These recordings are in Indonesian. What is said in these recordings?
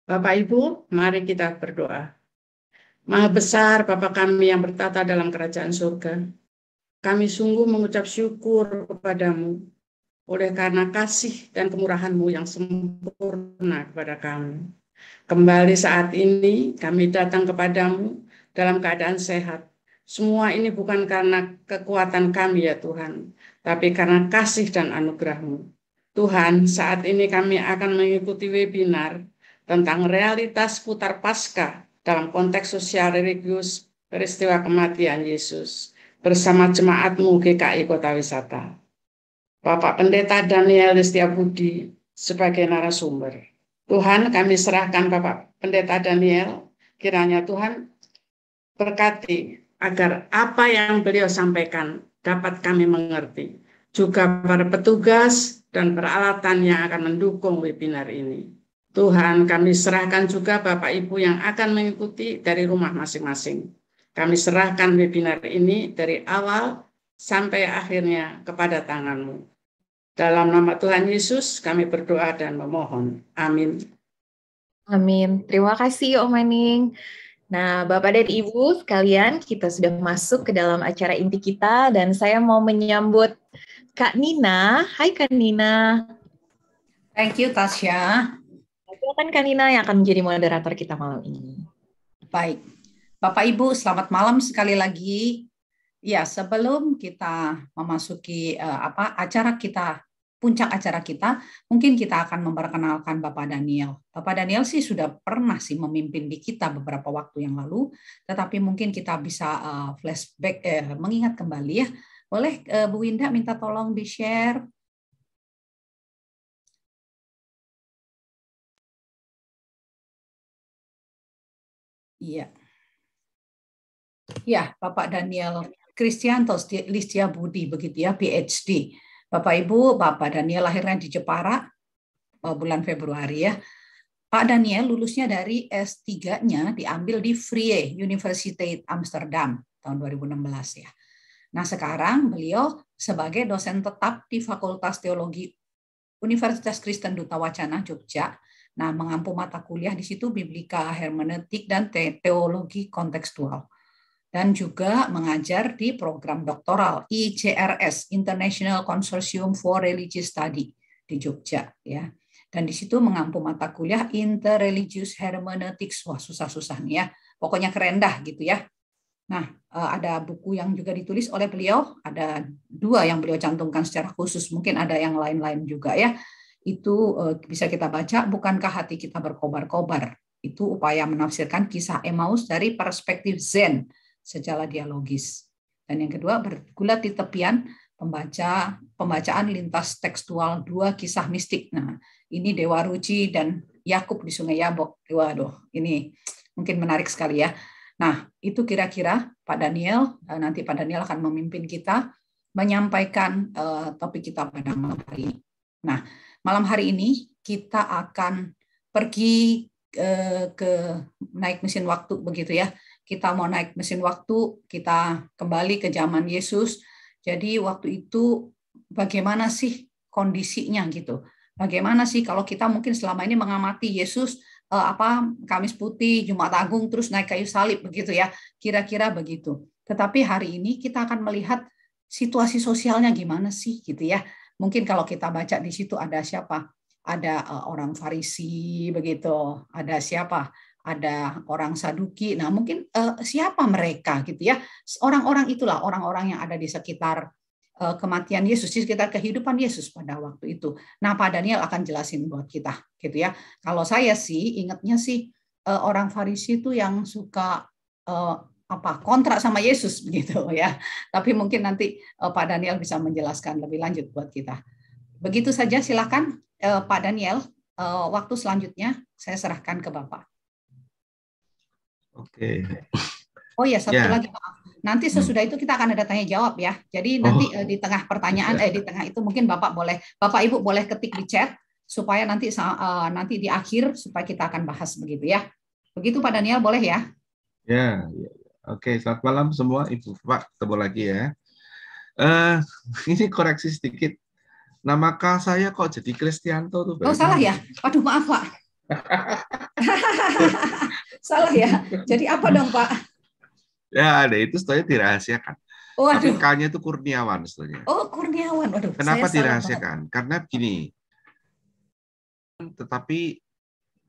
Bapak Ibu, mari kita berdoa. Maha besar Bapa kami yang bertata dalam kerajaan surga. Kami sungguh mengucap syukur kepadamu oleh karena kasih dan kemurahan-Mu yang sempurna kepada kami. Kembali saat ini kami datang kepadamu dalam keadaan sehat. Semua ini bukan karena kekuatan kami ya Tuhan, tapi karena kasih dan anugerah-Mu. Tuhan, saat ini kami akan mengikuti webinar tentang realitas putar Paskah dalam konteks sosial religius peristiwa kematian Yesus bersama jemaat-Mu GKI Kota Wisata. Bapak Pendeta Daniel Setiabudi sebagai narasumber. Tuhan, kami serahkan Bapak Pendeta Daniel, kiranya Tuhan berkati agar apa yang beliau sampaikan dapat kami mengerti. Juga para petugas dan peralatan yang akan mendukung webinar ini. Tuhan, kami serahkan juga Bapak Ibu yang akan mengikuti dari rumah masing-masing. Kami serahkan webinar ini dari awal sampai akhirnya kepada tangan-Mu. Dalam nama Tuhan Yesus kami berdoa dan memohon. Amin. Amin. Terima kasih Om Maning. Nah, Bapak dan Ibu sekalian, kita sudah masuk ke dalam acara inti kita dan saya mau menyambut Kak Nina. Hai Kak Nina. Thank you Tasya. Silakan Kak Nina yang akan menjadi moderator kita malam ini. Baik. Bapak Ibu, selamat malam sekali lagi. Ya, sebelum kita memasuki acara kita, puncak acara kita, mungkin kita akan memperkenalkan Bapak Daniel. Bapak Daniel sih sudah pernah sih memimpin di kita beberapa waktu yang lalu, tetapi mungkin kita bisa flashback, mengingat kembali ya. Boleh Bu Winda minta tolong di-share? Iya. Ya, Bapak Daniel Kristianto Listiabudi begitu ya, PhD. Bapak Ibu, Bapak Daniel lahirnya di Jepara bulan Februari ya. Pak Daniel lulusnya dari S3-nya diambil di Vrije Universiteit Amsterdam tahun 2016 ya. Nah, sekarang beliau sebagai dosen tetap di Fakultas Teologi Universitas Kristen Duta Wacana Jogja. Nah, mengampu mata kuliah di situ biblika, hermeneutik dan teologi kontekstual. Dan juga mengajar di program doktoral ICRS International Consortium for Religious Study di Jogja ya. Dan di situ mengampu mata kuliah Interreligious Hermeneutics. Wah, susah-susah nih ya. Pokoknya keren dah gitu ya. Nah, ada buku yang juga ditulis oleh beliau, ada 2 yang beliau cantumkan secara khusus, mungkin ada yang lain-lain juga ya. Itu bisa kita baca, Bukankah Hati Kita Berkobar-kobar. Itu upaya menafsirkan kisah Emmaus dari perspektif Zen secara dialogis. Dan yang kedua, Bergulat di Tepian, pembacaan lintas tekstual 2 kisah mistik. Nah, ini Dewa Ruci dan Yakub di Sungai Yabok. Waduh, ini mungkin menarik sekali ya. Nah, itu kira-kira Pak Daniel, nanti Pak Daniel akan memimpin kita menyampaikan topik kita pada malam hari ini. Nah, malam hari ini kita akan pergi ke naik mesin waktu begitu ya. Kita mau naik mesin waktu, kita kembali ke zaman Yesus. Jadi waktu itu bagaimana sih kondisinya gitu? Bagaimana sih kalau kita mungkin selama ini mengamati Yesus Kamis Putih, Jumat Agung, terus naik kayu salib begitu ya, kira-kira begitu. Tetapi hari ini kita akan melihat situasi sosialnya gimana sih gitu ya. Mungkin kalau kita baca di situ ada siapa? Ada orang Farisi begitu, ada siapa? Ada orang Saduki. Nah, mungkin siapa mereka gitu ya? Orang-orang itulah orang-orang yang ada di sekitar kematian Yesus, di sekitar kehidupan Yesus pada waktu itu. Nah, Pak Daniel akan jelasin buat kita, gitu ya. Kalau saya sih ingatnya sih orang Farisi itu yang suka kontrak sama Yesus, begitu ya. Tapi mungkin nanti Pak Daniel bisa menjelaskan lebih lanjut buat kita. Begitu saja, silakan Pak Daniel. Waktu selanjutnya saya serahkan ke Bapak. Oke. Oh ya, satu lagi maaf. Nanti sesudah itu kita akan ada tanya jawab ya. Jadi nanti di tengah pertanyaan di tengah itu mungkin Bapak Ibu boleh ketik di chat supaya nanti di akhir supaya kita akan bahas begitu ya. Begitu Pak Daniel, boleh ya? Ya. Oke, selamat malam semua Ibu Pak, ketemu lagi ya. Ini koreksi sedikit. Nama saya kok jadi Kristianto tuh? Oh, salah ya? Waduh, maaf Pak. Salah ya. Jadi apa dong, Pak? Ya, ada itu sebetulnya dirahasiakan. Tapi Waduh. K-nya itu Kurniawan sebetulnya. Oh, Kurniawan. Waduh, Kenapa saya salah banget. dirahasiakan? Karena begini, tetapi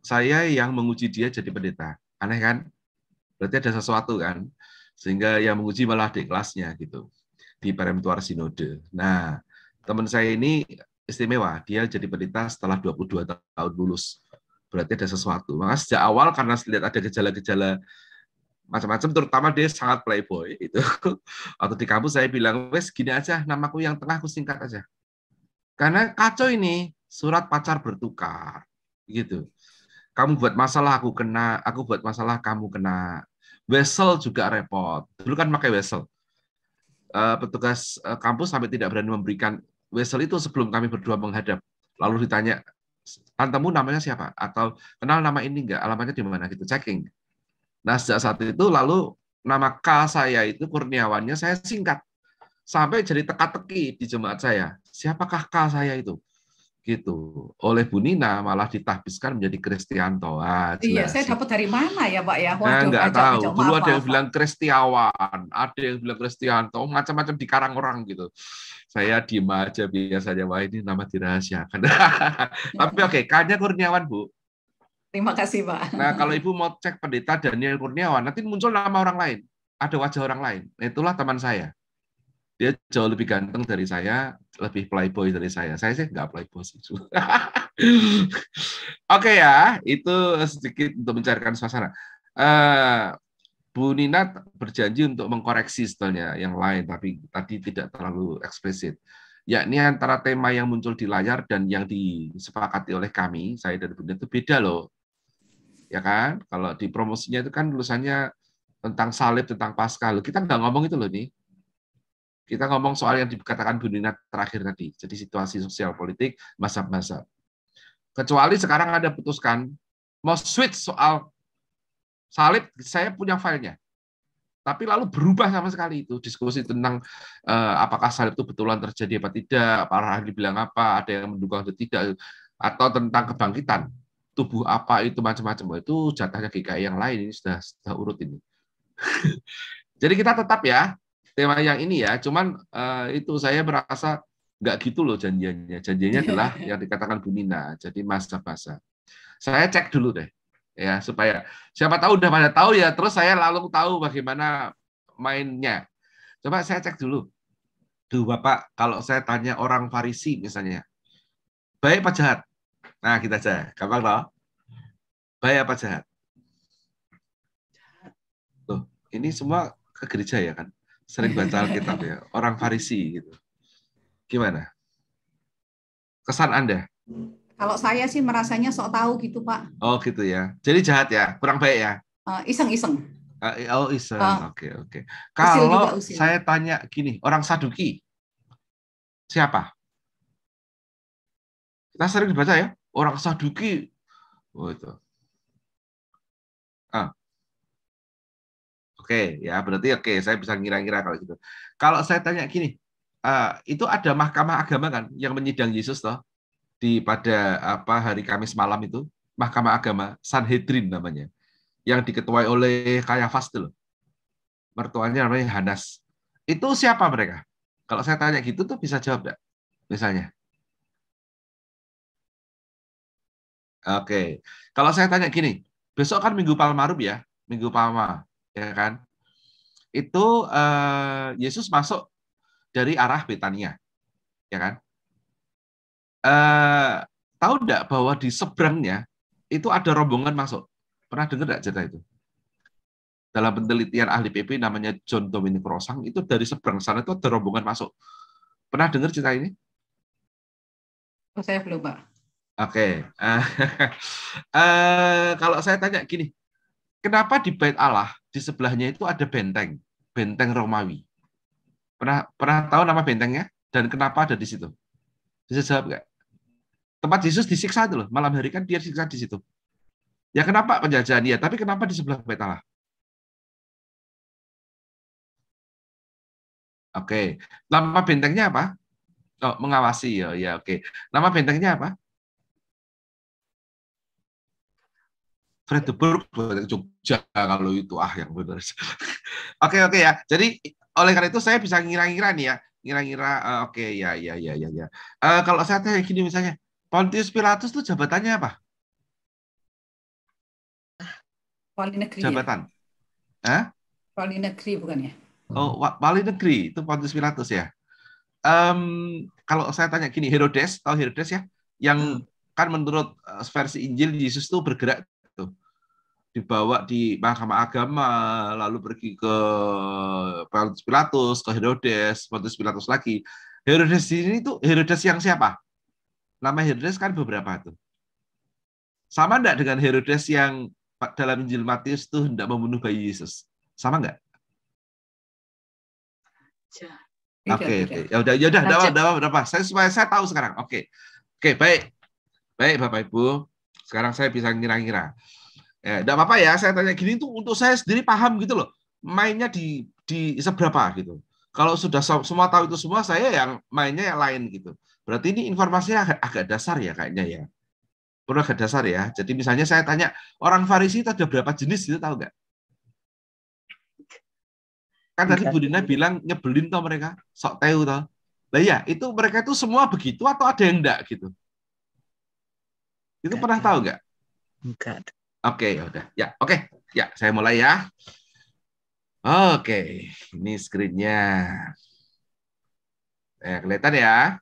saya yang menguji dia jadi pendeta. Aneh kan? Berarti ada sesuatu kan? Sehingga yang menguji malah adik kelasnya gitu. Di Perempuan Sinode. Nah, teman saya ini istimewa. Dia jadi pendeta setelah 22 tahun lulus. Berarti ada sesuatu. Maka sejak awal karena lihat ada gejala-gejala macam-macam, terutama dia sangat playboy. Itu waktu di kampus saya bilang, wes gini aja, namaku yang tengah aku singkat aja. Karena kacau ini, surat pacar bertukar. Gitu. Kamu buat masalah, aku kena. Aku buat masalah, kamu kena. Wesel juga repot. Dulu kan pakai wesel. Petugas kampus sampai tidak berani memberikan wesel itu sebelum kami berdua menghadap. Lalu ditanya, tantemu namanya siapa? Atau kenal nama ini enggak? Alamatnya di mana? Gitu, checking. Nah, sejak saat itu lalu nama K saya itu Kurniawannya saya singkat. Sampai jadi teka-teki di jemaat saya. Siapakah K saya itu? Gitu. Oleh Bu Nina malah ditahbiskan menjadi Kristianto. Iya, saya dapat dari mana ya, Pak ya? Nah, Waduh, nggak tahu. Dulu ada yang maaf. bilang Kristiawan, ada yang bilang Kristianto, macam-macam dikarang orang gitu. Saya diem aja biasanya, wah ini nama dirahasiakan. Tapi oke, K-nya Kurniawan, Bu. Terima kasih, Pak. Nah, kalau Ibu mau cek pendeta Daniel Kurniawan, nanti muncul nama orang lain. Ada wajah orang lain. Itulah teman saya. Dia jauh lebih ganteng dari saya, lebih playboy dari saya. Saya sih nggak playboy sih. Oke ya, itu sedikit untuk mencairkan suasana. Bu Nina berjanji untuk mengkoreksi sebetulnya yang lain, tapi tadi tidak terlalu eksplisit. Yakni antara tema yang muncul di layar dan yang disepakati oleh kami, saya dan Bu Nina itu beda loh. Ya kan? Kalau di promosinya itu kan tulisannya tentang salib, tentang Paskah. Kita nggak ngomong itu loh nih. Kita ngomong soal yang dikatakan Bu Nina terakhir tadi. Jadi situasi sosial politik, mazhab-mazhab. Kecuali sekarang ada putuskan, mau switch soal salib, saya punya filenya. Tapi lalu berubah sama sekali itu. Diskusi tentang apakah salib itu betulan terjadi apa tidak, para ahli bilang apa, ada yang mendukung atau tidak, atau tentang kebangkitan. Tubuh apa itu macam-macam, itu jatahnya GKI yang lain, ini sudah urut ini. Jadi kita tetap ya tema yang ini ya, cuman itu saya merasa nggak gitu loh janjiannya. Janjiannya adalah yang dikatakan Bu Nina, jadi masa-masa. Saya cek dulu deh ya supaya siapa tahu udah pada tahu ya, terus saya lalu tahu bagaimana mainnya. Coba saya cek dulu. Duh Bapak, kalau saya tanya orang Farisi misalnya, baik apa jahat? Nah, kita aja. Gampang loh. Baik apa jahat? Tuh, ini semua ke gereja ya kan? Sering baca Alkitab ya. Orang Farisi gitu. Gimana? Kesan Anda? Kalau saya sih merasanya sok tahu gitu, Pak. Oh, gitu ya. Jadi jahat ya? Kurang baik ya? Iseng-iseng. Oh, iseng. Oke. Usil Kalau juga, usil. saya tanya gini, orang Saduki, siapa? Kita sering dibaca ya, orang Saduki. Oh, itu. Oke, ya berarti oke, saya bisa ngira-ngira kalau gitu. Kalau saya tanya gini, itu ada mahkamah agama kan yang menyidang Yesus toh pada hari Kamis malam itu, mahkamah agama Sanhedrin namanya, yang diketuai oleh Kayafas tuh, mertuanya namanya Hanas. Itu siapa mereka? Kalau saya tanya gitu tuh bisa jawab nggak? Misalnya. Oke, kalau saya tanya gini, besok kan Minggu Palmarum ya, Minggu Palma, ya kan? Itu Yesus masuk dari arah Betania, ya kan? Tahu enggak bahwa di seberangnya itu ada rombongan masuk? Pernah dengar enggak cerita itu? Dalam penelitian ahli PP namanya John Dominic Rosang, itu dari seberang sana itu ada rombongan masuk. Pernah dengar cerita ini? Oh, saya belum, Pak. Oke. Kalau saya tanya gini, kenapa di Bait Allah di sebelahnya itu ada benteng Romawi? Pernah tahu nama bentengnya dan kenapa ada di situ? Bisa jawab nggak? Tempat Yesus disiksa itu loh, malam hari kan dia disiksa di situ. Ya kenapa penjajahan dia? Tapi kenapa di sebelah Bait Allah? Oke. Nama bentengnya apa? Oh, mengawasi ya oke. Nama bentengnya apa? Fredericksburg Jogja kalau itu yang benar. Oke ya. Jadi oleh karena itu saya bisa ngira-ngira nih ya. Ngira-ngira oke ya. Kalau saya tanya gini misalnya, Pontius Pilatus itu jabatannya apa? Wali negeri. Jabatan. Wali negeri bukan ya? Oh, wali negeri itu Pontius Pilatus ya. Kalau saya tanya gini, Herodes, tahu Herodes ya? Yang kan menurut versi Injil Yesus itu bergerak tuh. Dibawa di mahkamah agama, lalu pergi ke Pontius Pilatus, ke Herodes, Pontius Pilatus lagi. Herodes ini tuh Herodes yang siapa? Nama Herodes kan beberapa tuh. Sama enggak dengan Herodes yang dalam Injil Matius tuh hendak membunuh bayi Yesus? Sama enggak? Oke. Ya udah. Supaya saya tahu sekarang. Oke, baik Bapak Ibu. Sekarang saya bisa ngira-ngira. Ya, enggak apa-apa ya, saya tanya gini tuh untuk saya sendiri paham gitu loh. Mainnya di seberapa gitu. Kalau sudah semua tahu itu semua, saya yang mainnya yang lain gitu. Berarti ini informasinya agak dasar ya kayaknya ya. Perlu agak dasar ya. Jadi misalnya saya tanya, orang Farisi itu ada berapa jenis gitu, tahu nggak? Kan tadi Bu Dina bilang nyebelin toh mereka, sok tahu toh. Lah ya, itu mereka itu semua begitu atau ada yang enggak gitu? Itu pernah tahu nggak? Enggak. Oke, ya udah. Ya, oke. Ya, saya mulai ya. Oke, ini screen-nya. Kelihatan ya?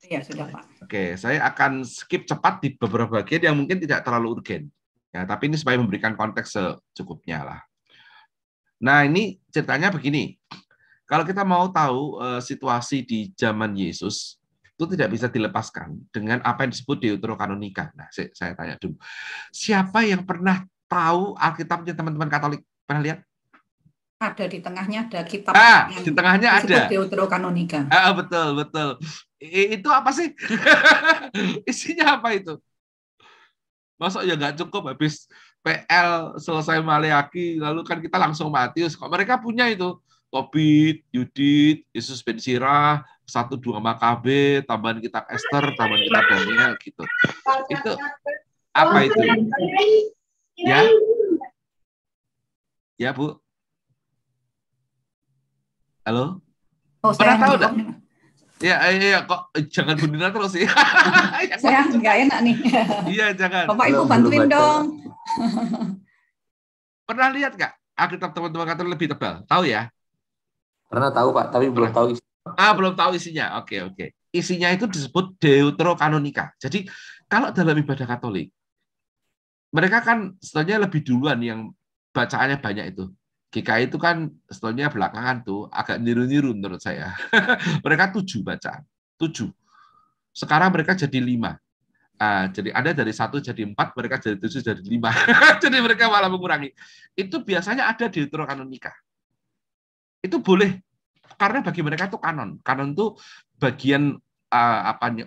Iya, sudah Pak. Oke, saya akan skip cepat di beberapa bagian yang mungkin tidak terlalu urgen. Ya, tapi ini supaya memberikan konteks secukupnya lah. Nah, ini ceritanya begini. Kalau kita mau tahu situasi di zaman Yesus, itu tidak bisa dilepaskan dengan apa yang disebut Deuterokanonika. Nah, saya tanya dulu. Siapa yang pernah tahu Alkitabnya teman-teman Katolik? Pernah lihat? Ada di tengahnya ada kitab yang di tengahnya ada Deuterokanonika. Betul. Itu apa sih? Isinya apa itu? Masa ya nggak cukup habis PL selesai Maleaki, lalu kan kita langsung Matius. Kok mereka punya itu? Tobit, Yudit, Yesus ben Sirah, 1-2 Makabe, tambahan kitab Esther, tambahan kitab Daniel gitu. Itu apa itu? Ya? Ya, Bu? Halo? Pernah tahu enggak? Ya, kok jangan Bu Dina terus sih. Saya nggak enak nih. Iya, jangan. Bapak Ibu bantuin dong. Pernah lihat nggak Alkitab teman-teman Katolik lebih tebal? Tahu ya? Pernah tahu Pak, tapi belum tahu isinya. Belum tahu isinya. Oke. Isinya itu disebut Deuterokanonika. Jadi kalau dalam ibadah Katolik, mereka kan sebetulnya lebih duluan yang bacaannya banyak itu. GKI itu kan sebetulnya belakangan tuh agak niru-niru menurut saya. Mereka 7 bacaan. 7. Sekarang mereka jadi 5. Jadi ada dari 1 jadi 4, mereka jadi 7 jadi 5. Jadi mereka malah mengurangi. Itu biasanya ada di Deuterokanonika. Itu boleh, karena bagi mereka itu kanon. Kanon itu bagian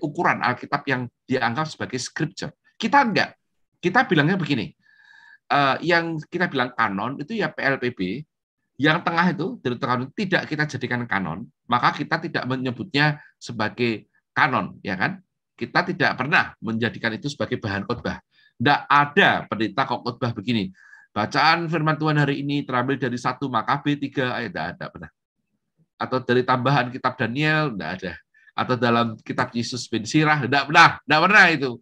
ukuran Alkitab yang dianggap sebagai scripture. Kita enggak. Kita bilangnya begini. Yang kita bilang kanon itu ya PLPB. Yang tengah itu Deuterokanonika tidak kita jadikan kanon, maka kita tidak menyebutnya sebagai kanon, ya kan? Kita tidak pernah menjadikan itu sebagai bahan khotbah. Tidak ada pendeta kok khotbah begini. Bacaan firman Tuhan hari ini terambil dari 1 Makabe 3 ayat, tidak ada pernah. Atau dari tambahan kitab Daniel, tidak ada. Atau dalam kitab Yesus ben Sirah, tidak pernah itu.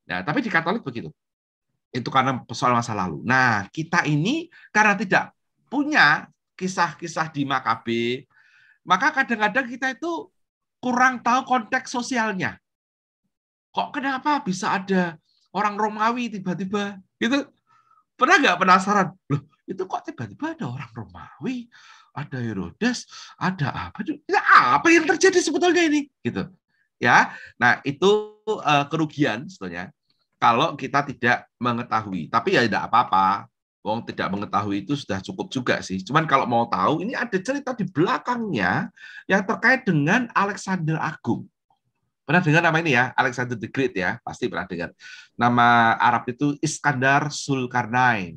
Nah, tapi di Katolik begitu. Itu karena soal masa lalu. Nah, kita ini karena tidak punya kisah-kisah di Makabe, maka kadang-kadang kita itu kurang tahu konteks sosialnya. Kok kenapa bisa ada orang Romawi tiba-tiba gitu? Pernah nggak penasaran? Loh, itu kok tiba-tiba ada orang Romawi, ada Herodes, ada apa? Ya, apa yang terjadi sebetulnya ini? Gitu. Ya. Nah, itu kerugian sebetulnya kalau kita tidak mengetahui. Tapi ya tidak apa-apa. Wong tidak mengetahui itu sudah cukup juga sih. Cuman kalau mau tahu, ini ada cerita di belakangnya yang terkait dengan Alexander Agung. Pernah dengar nama ini ya, Alexander the Great ya, pasti pernah dengar. Nama Arab itu Iskandar Zulkarnain.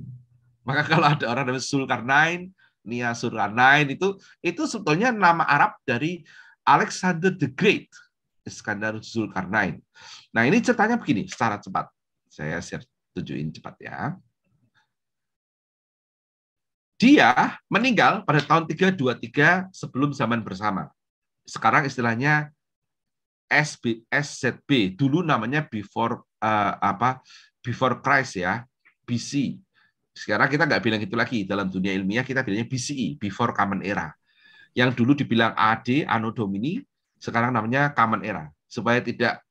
Maka kalau ada orang namanya Zulkarnain, Nia Zulkarnain itu sebetulnya nama Arab dari Alexander the Great, Iskandar Zulkarnain. Nah, ini ceritanya begini secara cepat. Saya share tunjukin cepat ya. Dia meninggal pada tahun 323 sebelum zaman bersama. Sekarang istilahnya SZB, dulu namanya before before Christ ya, BC. Sekarang kita nggak bilang itu lagi, dalam dunia ilmiah kita bilangnya BCE, before Common Era. Yang dulu dibilang AD, Anno Domini, sekarang namanya Common Era. Supaya tidak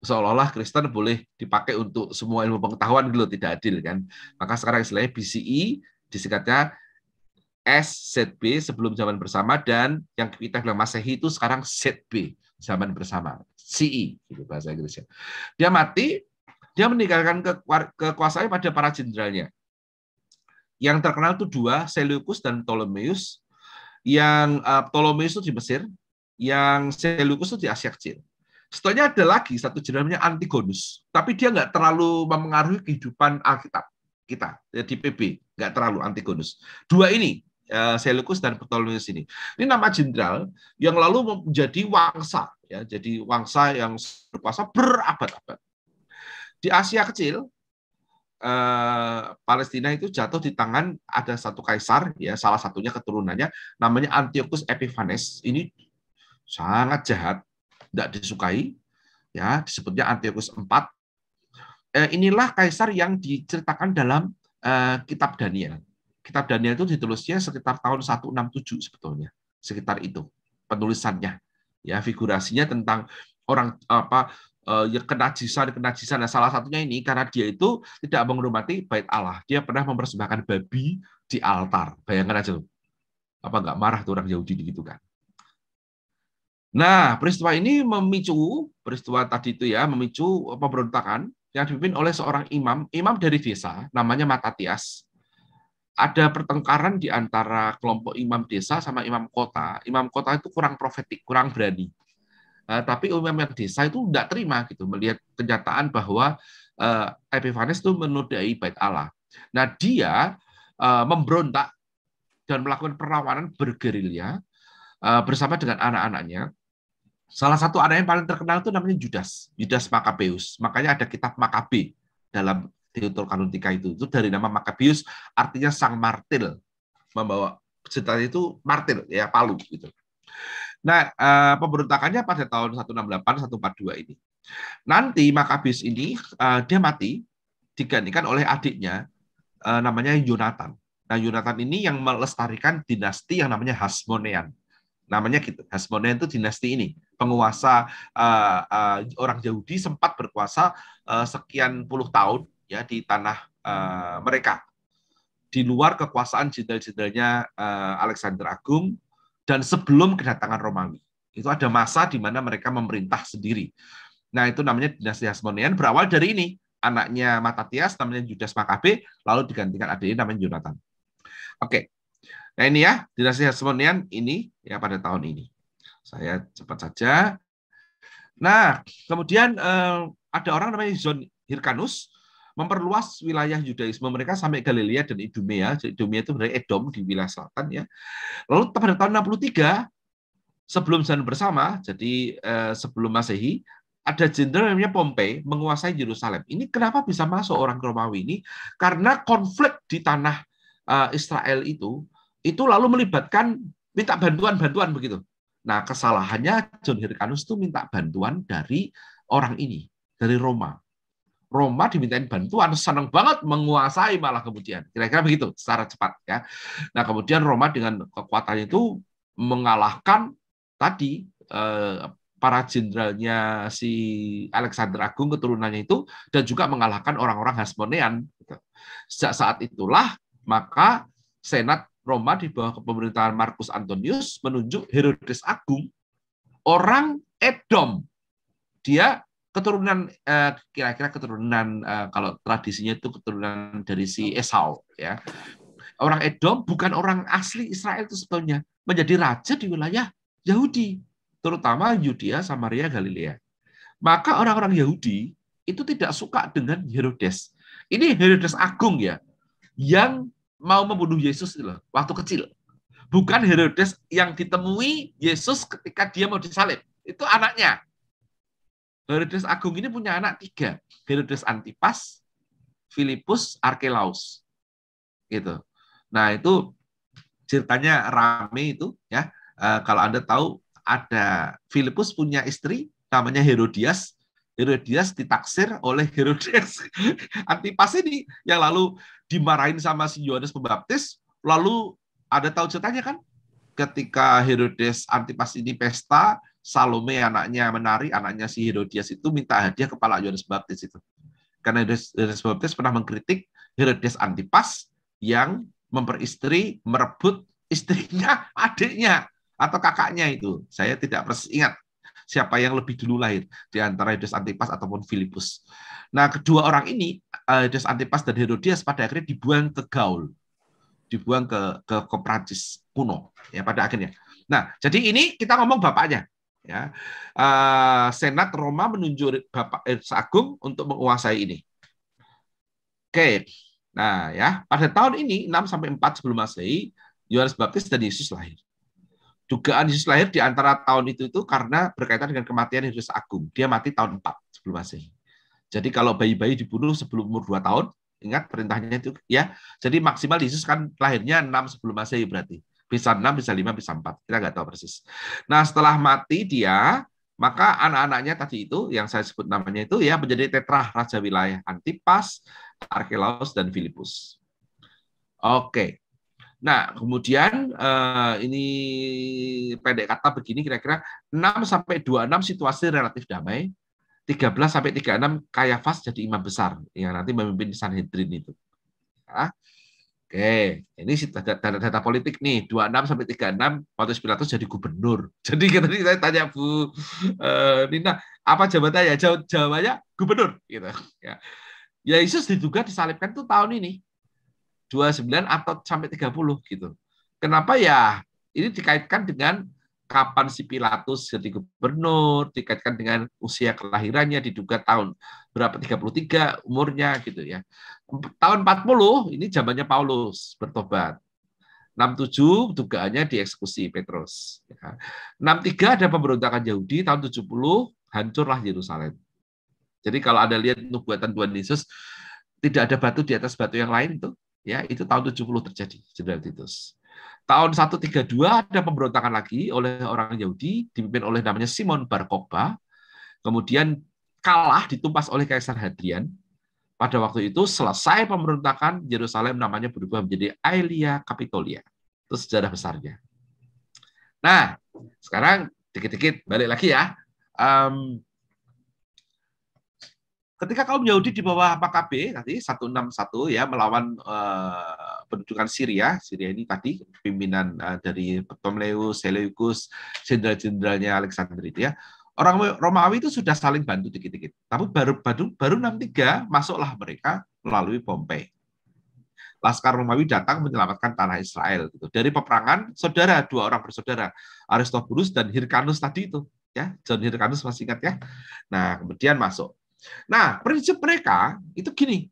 seolah-olah Kristen boleh dipakai untuk semua ilmu pengetahuan gitu, tidak adil kan. Maka sekarang istilahnya BCE, disingkatnya SZB sebelum zaman bersama, dan yang kita bilang Masehi itu sekarang ZB, zaman bersama, CE gitu bahasa Inggrisnya. Dia mati, dia meninggalkan kekuasaannya pada para jenderalnya. Yang terkenal itu dua, Seleucus dan Ptolemeus. Yang Ptolemeus itu di Mesir, yang Seleucus itu di Asia Kecil. Setelahnya ada lagi satu jenderal namanya Antigonus, tapi dia nggak terlalu mempengaruhi kehidupan Alkitab kita di PB, nggak terlalu Antigonus. Dua ini, Seleucus dan Ptolemeus ini nama jenderal yang lalu menjadi wangsa, ya, jadi wangsa yang berkuasa berabad-abad. Di Asia Kecil, Palestina itu jatuh di tangan ada satu kaisar, ya, salah satunya keturunannya namanya Antiochus Epiphanes. Ini sangat jahat, tidak disukai, ya, disebutnya Antiochus IV. Inilah kaisar yang diceritakan dalam kitab Daniel. Kitab Daniel itu ditulisnya sekitar tahun 167 sebetulnya, sekitar itu penulisannya, ya, figurasinya tentang orang ya, kenajisan. Nah, salah satunya ini karena dia itu tidak menghormati bait Allah, dia pernah mempersembahkan babi di altar. Bayangkan aja loh, apa nggak marah tuh orang Yahudi gitu kan. Nah, peristiwa ini peristiwa tadi itu ya, memicu pemberontakan yang dipimpin oleh seorang imam dari desa namanya Matatias. Ada pertengkaran di antara kelompok imam desa sama imam kota. Imam kota itu kurang profetik, kurang berani. Tapi imam yang desa itu tidak terima gitu melihat kenyataan bahwa Epiphanes itu menodai bait Allah. Nah, dia memberontak dan melakukan perlawanan bergerilya bersama dengan anak-anaknya. Salah satu anak yang paling terkenal itu namanya Judas Makabeus. Makanya ada kitab Makabe dalam Deuterokanonica itu dari nama Makabeus, artinya sang martir, membawa senjata itu martir, ya, palu gitu. Nah, pemberontakannya pada tahun 168-142 ini. Nanti Makabeus ini dia mati digantikan oleh adiknya namanya Yonatan. Nah, Yonatan ini yang melestarikan dinasti yang namanya Hasmonean. Namanya gitu. Hasmonean itu dinasti ini, penguasa orang Yahudi sempat berkuasa sekian puluh tahun, ya, di tanah mereka, di luar kekuasaan jenderal-jenderalnya Alexander Agung, dan sebelum kedatangan Romawi. Itu ada masa di mana mereka memerintah sendiri. Nah, itu namanya dinasti Hasmonean, berawal dari ini. Anaknya Matatias namanya Judas Makabe, lalu digantikan adiknya namanya Yonatan. Oke. Nah, ini ya, dinasti Hasmonean ini ya pada tahun ini. Saya cepat saja. Nah, kemudian ada orang namanya John Hyrcanus memperluas wilayah Yudaisme mereka sampai Galilea dan Idumea. Idumea itu dari Edom di wilayah selatan, ya. Lalu pada tahun 63 sebelum zaman bersama, jadi sebelum Masehi, ada jenderal namanya Pompei menguasai Yerusalem. Ini kenapa bisa masuk orang Romawi ini? Karena konflik di tanah Israel itu lalu melibatkan minta bantuan begitu. Nah, kesalahannya John Hyrcanus itu minta bantuan dari orang ini, dari Roma. Roma dimintain bantuan, senang banget menguasai malah kemudian. Kira-kira begitu secara cepat, ya. Nah, kemudian Roma dengan kekuatannya itu mengalahkan tadi para jenderalnya si Alexander Agung keturunannya itu, dan juga mengalahkan orang-orang Hasmonean. Sejak saat itulah maka Senat Roma di bawah kepemerintahan Marcus Antonius menunjuk Herodes Agung, orang Edom. Dia keturunan kira-kira keturunan kalau tradisinya itu keturunan dari si Esau, ya. Orang Edom bukan orang asli Israel itu sebetulnya, menjadi raja di wilayah Yahudi, terutama Yudea, Samaria, Galilea. Maka orang-orang Yahudi itu tidak suka dengan Herodes. Ini Herodes Agung, ya, yang mau membunuh Yesus itu loh, waktu kecil. Bukan Herodes yang ditemui Yesus ketika dia mau disalib. Itu anaknya. Herodes Agung ini punya anak 3. Herodes Antipas, Filipus Arkelaus. Gitu. Nah, itu ceritanya rame itu ya. Kalau Anda tahu ada Filipus punya istri namanya Herodias. Herodias ditaksir oleh Herodes Antipas ini yang lalu dimarahin sama si Yohanes Pembaptis. Lalu ada tahu ceritanya kan? Ketika Herodes Antipas ini pesta, Salome anaknya menari, anaknya si Herodias itu minta hadiah kepala Yohanes Pembaptis itu. Karena Yohanes Pembaptis pernah mengkritik Herodes Antipas yang memperistri, merebut istrinya, adiknya atau kakaknya itu. Saya tidak persis ingat siapa yang lebih dulu lahir di antara Herodes Antipas ataupun Filipus. Nah, kedua orang ini, Herodes Antipas dan Herodias, pada akhirnya dibuang ke Gaul, dibuang ke Prancis kuno, ya pada akhirnya. Nah, jadi ini kita ngomong bapaknya, ya. Senat Roma menunjuk Bapak Herodes Agung untuk menguasai ini. Oke. Nah, ya, pada tahun ini 6 sampai 4 sebelum Masehi, Yohanes Baptis dan Yesus lahir. Dugaan Yesus lahir di antara tahun itu karena berkaitan dengan kematian Herodes Agung. Dia mati tahun 4 sebelum Masehi. Jadi kalau bayi-bayi dibunuh sebelum umur 2 tahun, ingat perintahnya itu ya. Jadi maksimal Yesus kan lahirnya 6 sebelum Masehi berarti. Bisa 6, bisa 5, bisa 4. Kita nggak tahu persis. Nah, setelah mati dia, maka anak-anaknya tadi itu yang saya sebut namanya itu ya menjadi tetrah raja wilayah, Antipas, Arkelaus, dan Filipus. Oke. Nah, kemudian ini pendek kata begini kira-kira 6 sampai 26 situasi relatif damai. 13 sampai 36 Kayafas jadi imam besar yang nanti memimpin Sanhedrin itu. Ya. Oke, ini data politik nih. 26 sampai 36 Pontius Pilatus jadi gubernur. Jadi tadi saya tanya Bu Nina, apa jabatannya? Jawabannya gubernur gitu. Ya. Yesus diduga disalibkan tuh tahun ini. 29 atau sampai 30 gitu. Kenapa ya? Ini dikaitkan dengan kapan si Pilatus jadi gubernur, dikaitkan dengan usia kelahirannya, diduga tahun berapa 33 umurnya gitu ya. Tahun 40 ini zamannya Paulus bertobat. 67 dugaannya dieksekusi Petrus. 63 ada pemberontakan Yahudi, tahun 70 hancurlah Yerusalem. Jadi kalau Anda lihat nubuatan Tuhan Yesus, tidak ada batu di atas batu yang lain itu tahun 70 terjadi, Jenderal Titus. Tahun 132 ada pemberontakan lagi oleh orang Yahudi, dipimpin oleh namanya Simon Bar Kokhba, kemudian kalah ditumpas oleh Kaisar Hadrian. Pada waktu itu selesai pemberontakan, Yerusalem namanya berubah menjadi Aelia Capitolia. Itu sejarah besarnya. Nah, sekarang dikit-dikit balik lagi ya. Ketika kaum Yahudi di bawah Makabe tadi 161 ya melawan pendudukan Syria ini tadi pimpinan dari Ptolemeus, Seleucus, jenderal-jenderalnya Alexander itu ya. Orang Romawi itu sudah saling bantu dikit-dikit. Tapi baru 63 masuklah mereka melalui Pompei. Laskar Romawi datang menyelamatkan tanah Israel gitu. Dari peperangan dua orang bersaudara, Aristobulus dan Hyrcanus tadi itu ya. John Hyrcanus masih ingat ya. Nah, kemudian masuk. Nah, prinsip mereka itu gini,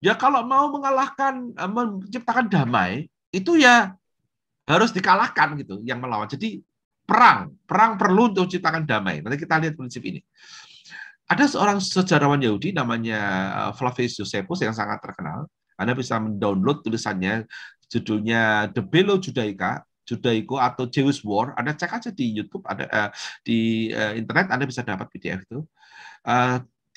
ya kalau mau menciptakan damai itu ya harus dikalahkan gitu, yang melawan. Jadi perang perlu untuk menciptakan damai. Nanti kita lihat prinsip ini. Ada seorang sejarawan Yahudi namanya Flavius Josephus yang sangat terkenal. Anda bisa mendownload tulisannya, judulnya The Bello Judaico atau Jewish War. Anda cek aja di YouTube, ada di internet, Anda bisa dapat PDF itu.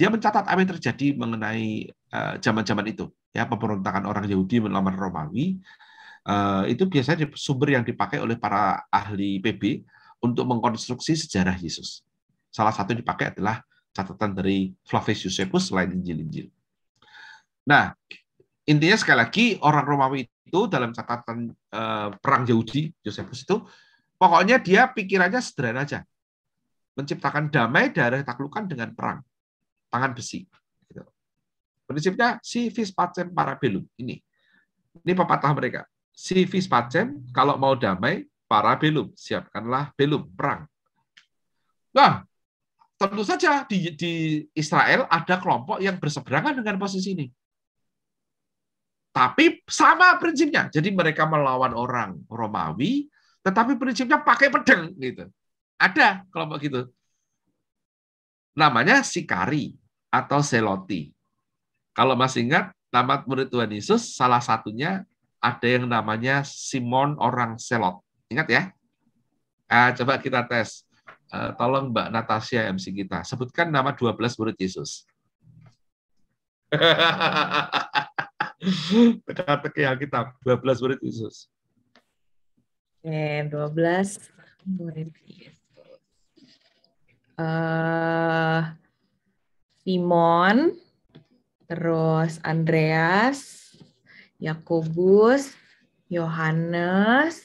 Dia mencatat apa yang terjadi mengenai zaman-zaman itu, ya pemberontakan orang Yahudi melawan Romawi. Itu biasanya sumber yang dipakai oleh para ahli PB untuk mengkonstruksi sejarah Yesus. Salah satu yang dipakai adalah catatan dari Flavius Josephus selain Injil-Injil. Nah, intinya sekali lagi orang Romawi itu dalam catatan perang Yahudi Josephus itu pokoknya dia pikirannya sederhana aja, menciptakan damai dari taklukan dengan perang tangan besi. Gitu. Prinsipnya si vis pacem para bellum ini pepatah mereka. Si vis pacem kalau mau damai para bellum siapkanlah bellum perang. Nah, tentu saja di Israel ada kelompok yang berseberangan dengan posisi ini. Tapi sama prinsipnya. Jadi mereka melawan orang Romawi, tetapi prinsipnya pakai pedang gitu. Ada kelompok gitu. namanya Sikari atau Seloti. Kalau masih ingat, nama murid Tuhan Yesus salah satunya ada yang namanya Simon orang Selot. Ingat ya? Coba kita tes. Tolong Mbak Natasha MC kita. Sebutkan nama 12 murid Yesus. Teka-teki Alkitab. 12 murid Yesus. 12 murid Yesus. Simon, terus Andreas, Yakobus, Yohanes,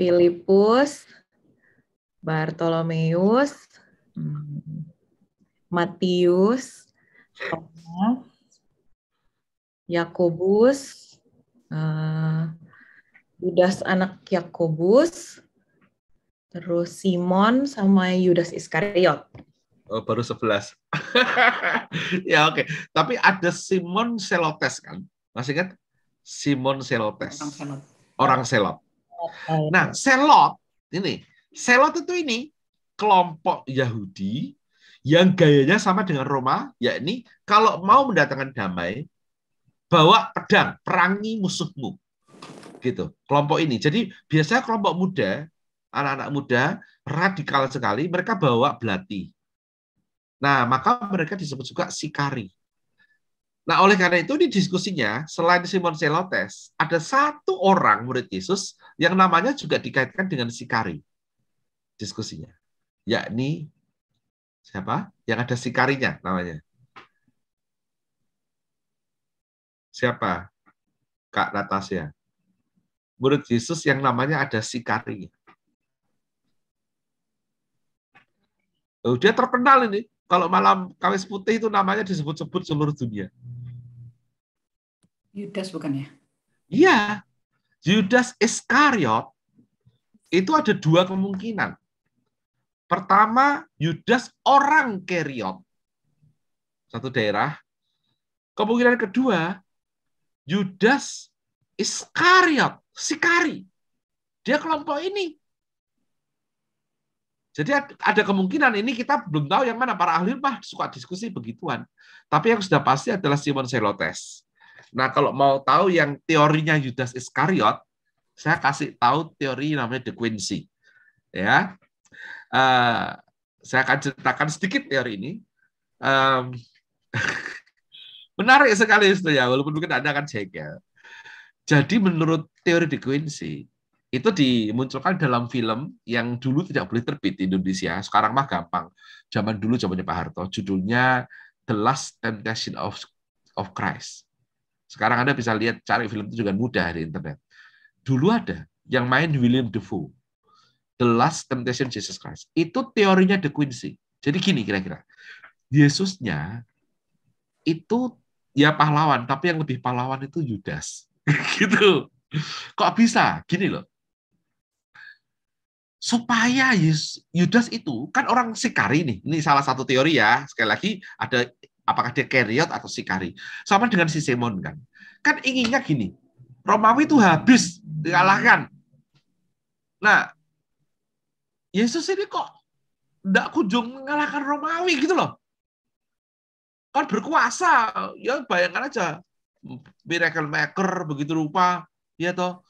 Filipus, Bartolomeus, Matius, Thomas, Yakobus, Yudas anak Yakobus, terus Simon sama Yudas Iskariot. Oh, baru 11. Ya oke. Tapi ada Simon Selotes kan? Masih ingat? Simon Selotes. Orang Selot. Nah, Selot itu ini kelompok Yahudi yang gayanya sama dengan Roma, yakni kalau mau mendatangkan damai, bawa pedang, perangi musuhmu. Gitu. Kelompok ini. Jadi biasanya kelompok muda, anak-anak muda, radikal sekali, mereka bawa belati. Nah, maka mereka disebut juga Sikari. Nah, oleh karena itu di diskusinya, selain Simon Selotes, ada satu orang murid Yesus yang namanya juga dikaitkan dengan Sikari. Diskusinya. Yakni, siapa? Yang ada Sikarinya namanya. Siapa? Kak Natasha. Murid Yesus yang namanya ada Sikari. Oh, dia terkenal ini. Kalau malam Kamis Putih itu namanya disebut-sebut seluruh dunia. Yudas bukan ya? Iya. Yudas Iskariot itu ada dua kemungkinan. Pertama, Yudas orang Keriot. Satu daerah. Kemungkinan kedua, Yudas Iskariot. Sikari. Dia kelompok ini. Jadi ada kemungkinan ini kita belum tahu yang mana. Para ahli suka diskusi begituan. Tapi yang sudah pasti adalah Simon Selotes. Nah, kalau mau tahu yang teorinya Yudas Iskariot, saya kasih tahu teori namanya De Quincey. Ya, saya akan ceritakan sedikit teori ini. Menarik sekali ya, walaupun mungkin Anda akan jengkel. Jadi menurut teori De Quincey, itu dimunculkan dalam film yang dulu tidak boleh terbit di Indonesia. Sekarang mah gampang. Zaman dulu, zamannya Pak Harto. Judulnya The Last Temptation of Christ. Sekarang Anda bisa lihat, cari film itu juga mudah di internet. Dulu ada yang main William Dafoe. The Last Temptation Jesus Christ. Itu teorinya De Quincey. Jadi gini kira-kira. Yesusnya itu ya pahlawan, tapi yang lebih pahlawan itu Yudas. Gitu. Kok bisa? Gini loh. Supaya Yudas itu kan orang Sikari nih. Ini salah satu teori ya. Sekali lagi ada apakah dia Keriot atau Sikari. Sama dengan si Simon kan. Kan inginnya gini. Romawi itu habis dikalahkan. Nah, Yesus ini kok enggak kunjung mengalahkan Romawi gitu loh. Kan berkuasa. Ya bayangkan aja. Miracle maker begitu rupa, ya toh,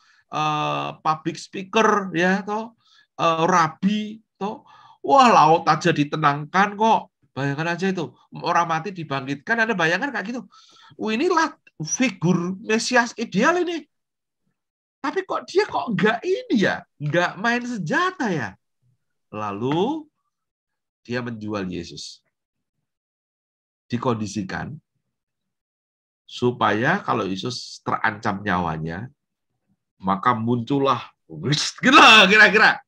public speaker, ya toh, rabi, toh, wah laut aja ditenangkan kok, bayangkan aja itu, orang mati dibangkitkan, Anda bayangkan kayak gitu, inilah figur Mesias ideal ini, tapi kok dia kok enggak ini ya, enggak main senjata ya, lalu dia menjual Yesus, dikondisikan supaya kalau Yesus terancam nyawanya, maka muncullah, kira-kira.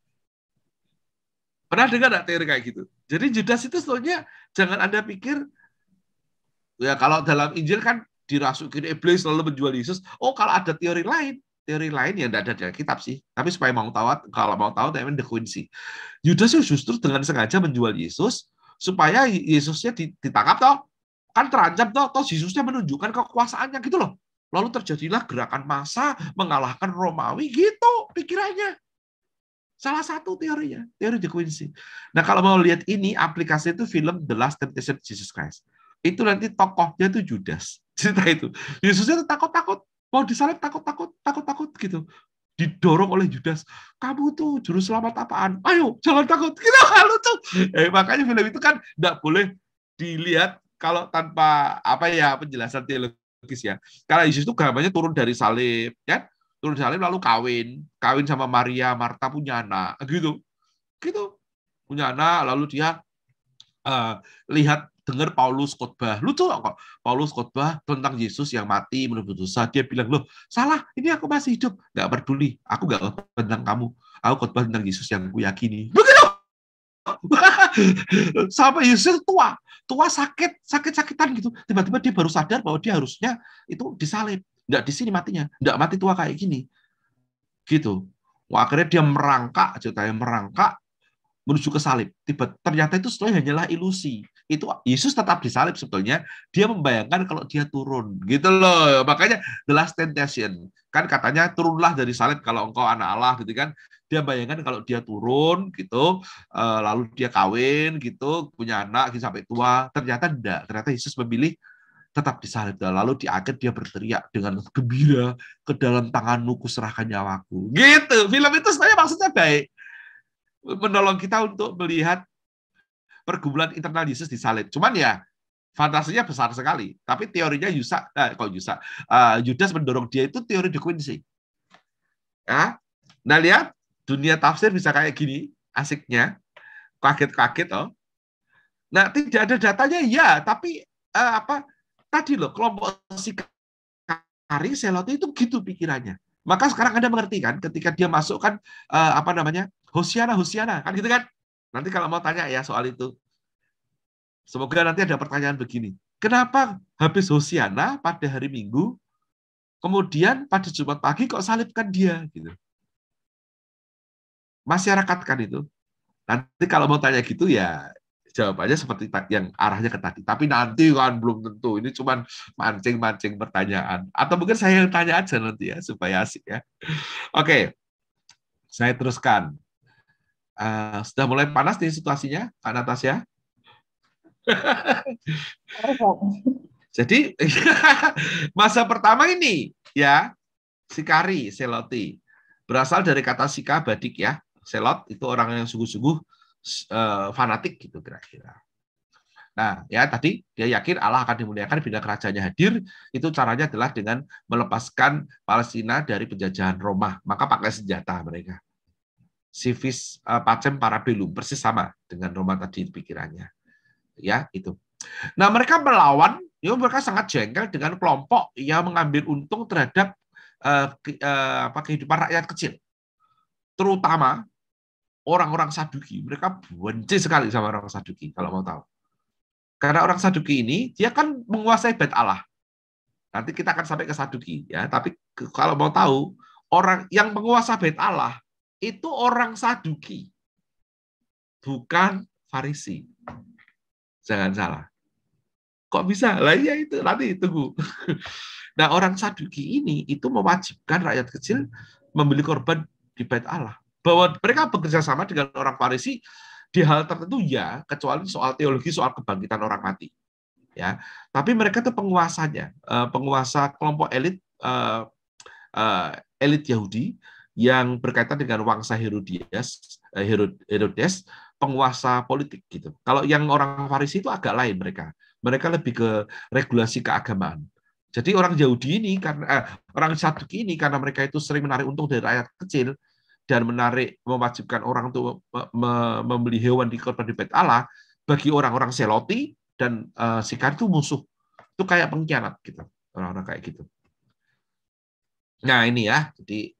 Pernah dengar nggak teori kayak gitu? Jadi Judas itu sebetulnya jangan Anda pikir, ya kalau dalam Injil kan dirasukin iblis lalu menjual Yesus. Oh, kalau ada teori lain yang tidak ada di kitab sih. Tapi supaya mau tahu, kalau mau tahu, namanya De Quincey. Judas justru dengan sengaja menjual Yesus supaya Yesusnya ditangkap toh. Kan terancam toh Yesusnya menunjukkan kekuasaannya gitu loh. Lalu terjadilah gerakan massa mengalahkan Romawi gitu pikirannya. Salah satu teorinya, teori De Quincey. Nah, kalau mau lihat ini, aplikasi itu film The Last Temptation of Jesus Christ. Itu nanti tokohnya itu Judas. Cerita itu. Yesusnya takut-takut. Mau disalib takut-takut gitu. Didorong oleh Judas. Kamu tuh juru selamat apaan? Ayo, jangan takut. Gitu, lucu. Makanya film itu kan tidak boleh dilihat kalau tanpa penjelasan teologis ya. Karena Yesus itu gambarnya turun dari salib, ya. Turun dari salib lalu kawin sama Maria, Marta punya anak, gitu, punya anak, lalu dia dengar Paulus khotbah, lucu kok, Paulus khotbah tentang Yesus yang mati menebus dosa, dia bilang, loh salah, ini aku masih hidup, nggak peduli, aku nggak khotbah tentang kamu, aku khotbah tentang Yesus yang aku yakini, begitu. Sampai Yesus tua sakitan gitu, tiba-tiba dia baru sadar bahwa dia harusnya itu disalib. Nggak di sini matinya, nggak mati tua kayak gini, gitu. Wah, akhirnya dia merangkak menuju ke salib. Ternyata itu sebenarnya hanyalah ilusi. Itu Yesus tetap disalib sebetulnya. Dia membayangkan kalau dia turun, gitu loh. Makanya The Last Temptation kan katanya turunlah dari salib kalau engkau anak Allah, gitu kan. Dia bayangkan kalau dia turun, gitu, lalu dia kawin, gitu, punya anak, gitu, sampai tua. Ternyata enggak. Ternyata Yesus memilih tetap disalib. Lalu di akhir dia berteriak dengan gembira, ke dalam tanganmu kuserahkan nyawaku. Gitu. Film itu sebenarnya maksudnya baik. Menolong kita untuk melihat pergumulan internal Yesus disalib. Cuman ya, fantasinya besar sekali. Tapi teorinya Judas mendorong dia itu teori De Quincey. Ya. Nah, lihat, dunia tafsir bisa kayak gini, asiknya. Kaget-kaget, oh. Nah, tidak ada datanya, ya. Tapi, tadi loh, kelompok Sikari, Seloti itu gitu pikirannya. Maka sekarang Anda mengerti kan, ketika dia masukkan Hosiana, kan gitu kan? Nanti kalau mau tanya ya soal itu. Semoga nanti ada pertanyaan begini. Kenapa habis Hosiana pada hari Minggu, kemudian pada Jumat pagi kok salibkan dia gitu? Masyarakat kan itu. Nanti kalau mau tanya gitu ya jawabannya seperti yang arahnya ke tadi. Tapi nanti kan belum tentu. Ini cuma mancing-mancing pertanyaan. Atau mungkin saya yang tanya aja nanti ya, supaya asik ya. Oke, saya teruskan. Sudah mulai panas nih situasinya, Kak Natasha? Jadi, masa pertama ini, ya, Sikari, Seloti. Berasal dari kata Sika, Badik ya. Selot itu orang yang sungguh-sungguh fanatik gitu kira-kira. Nah, ya tadi dia yakin Allah akan dimuliakan bila kerajaannya hadir. Itu caranya adalah dengan melepaskan Palestina dari penjajahan Roma. Maka pakai senjata mereka. Civis pacem parabellum, persis sama dengan Roma tadi pikirannya. Ya, itu. Nah, mereka melawan, ya mereka sangat jengkel dengan kelompok yang mengambil untung terhadap kehidupan rakyat kecil. Terutama orang-orang Saduki, mereka benci sekali sama orang Saduki, kalau mau tahu. Karena orang Saduki ini, dia kan menguasai Bait Allah. Nanti kita akan sampai ke Saduki. Ya. Tapi kalau mau tahu, orang yang menguasai Bait Allah, itu orang Saduki. Bukan Farisi. Jangan salah. Kok bisa? Lah iya itu, nanti tunggu. Nah, orang Saduki ini, itu mewajibkan rakyat kecil membeli korban di Bait Allah. Bahwa mereka bekerja sama dengan orang Farisi di hal tertentu ya, kecuali soal teologi, soal kebangkitan orang mati. Ya, tapi mereka itu penguasanya, penguasa kelompok elit elit Yahudi yang berkaitan dengan wangsa Herodes, penguasa politik gitu. Kalau yang orang Farisi itu agak lain mereka. Mereka lebih ke regulasi keagamaan. Jadi orang Yahudi ini karena orang Saduki ini karena mereka itu sering menarik untung dari rakyat kecil dan mewajibkan orang untuk membeli hewan di korban di Bait Allah, bagi orang-orang Seloti dan Sikari itu musuh. Itu kayak pengkhianat gitu. Orang-orang kayak gitu. Nah, ini ya. Jadi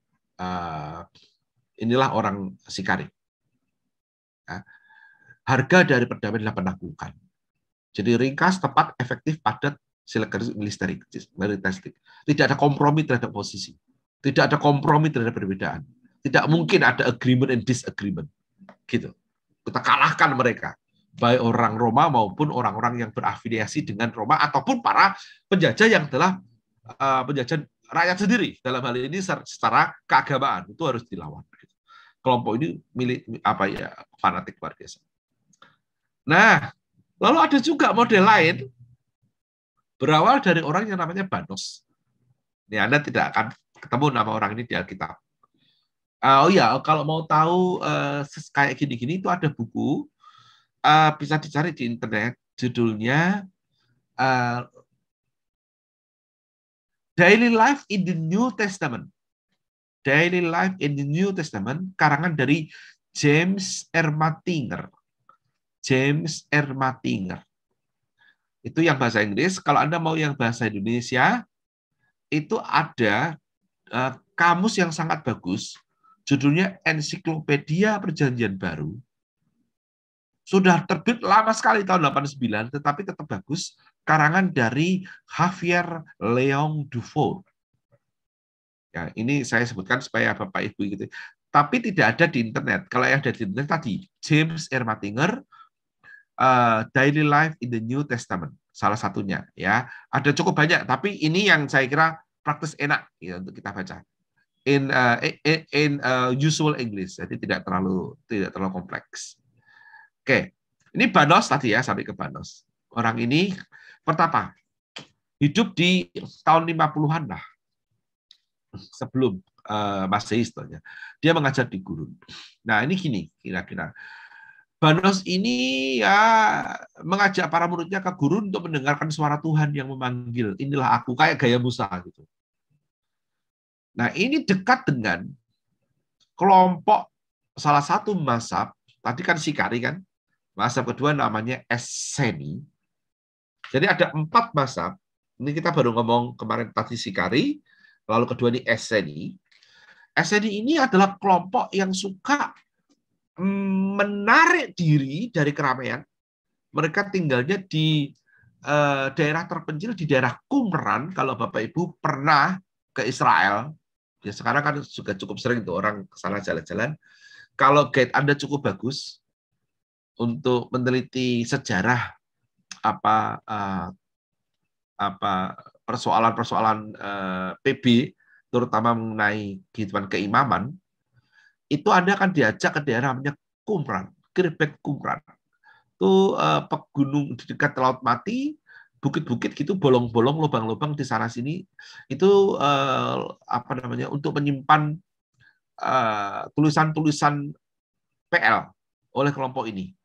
inilah orang Sikari. Nah, harga dari perdamaian adalah penaklukan. Jadi ringkas, tepat, efektif, padat, militeristik. Tidak ada kompromi terhadap posisi. Tidak ada kompromi terhadap perbedaan. Tidak mungkin ada agreement and disagreement. Gitu. Kita kalahkan mereka. Baik orang Roma maupun orang-orang yang berafiliasi dengan Roma ataupun para penjajah yang telah penjajah rakyat sendiri. Dalam hal ini secara keagamaan itu harus dilawan. kelompok ini milik apa ya, fanatik luar biasa. Nah, lalu ada juga model lain berawal dari orang yang namanya Banos. Ini Anda tidak akan ketemu nama orang ini di Alkitab. Oh ya, kalau mau tahu kayak gini-gini itu ada buku, bisa dicari di internet, judulnya Daily Life in the New Testament. Daily Life in the New Testament, karangan dari James R. Mattinger. James R. Mattinger. Itu yang bahasa Inggris. Kalau Anda mau yang bahasa Indonesia, itu ada kamus yang sangat bagus. Judulnya Ensiklopedia Perjanjian Baru. Sudah terbit lama sekali tahun 89, tetapi tetap bagus. Karangan dari Javier Leong Dufour. Ya, ini saya sebutkan supaya Bapak Ibu gitu. Tapi tidak ada di internet. Kalau yang ada di internet tadi, James R. Mattinger, Daily Life in the New Testament, salah satunya. Ya, ada cukup banyak. Tapi ini yang saya kira praktis enak ya, untuk kita baca. In usual English, jadi tidak terlalu kompleks. Oke, ini Banos tadi ya, sampai ke Banos. Orang ini pertama hidup di tahun 50-an lah. Sebelum Masehi istilahnya. Dia mengajar di gurun. Nah, ini gini kira-kira. Banos ini ya mengajak para muridnya ke gurun untuk mendengarkan suara Tuhan yang memanggil. Inilah aku, kayak gaya Musa gitu. Nah, ini dekat dengan kelompok salah satu mazhab. Tadi kan Sikari kan. Mazhab kedua namanya Esseni. Jadi ada 4 mazhab. Ini kita baru ngomong kemarin tadi Sikari. Lalu kedua ini Esseni. Esseni ini adalah kelompok yang suka menarik diri dari keramaian. Mereka tinggalnya di daerah terpencil, di daerah Qumran. Kalau Bapak Ibu pernah ke Israel, ya sekarang kan juga cukup sering tuh orang ke sana jalan-jalan. Kalau guide Anda cukup bagus untuk meneliti sejarah persoalan-persoalan PB, terutama mengenai kehidupan keimaman, itu Anda akan diajak ke daerah namanya Qumran, Khirbet Qumran. Itu pegunung di dekat Laut Mati, bukit-bukit gitu, bolong-bolong, lubang-lubang di sana sini. Itu untuk menyimpan tulisan-tulisan PL oleh kelompok ini.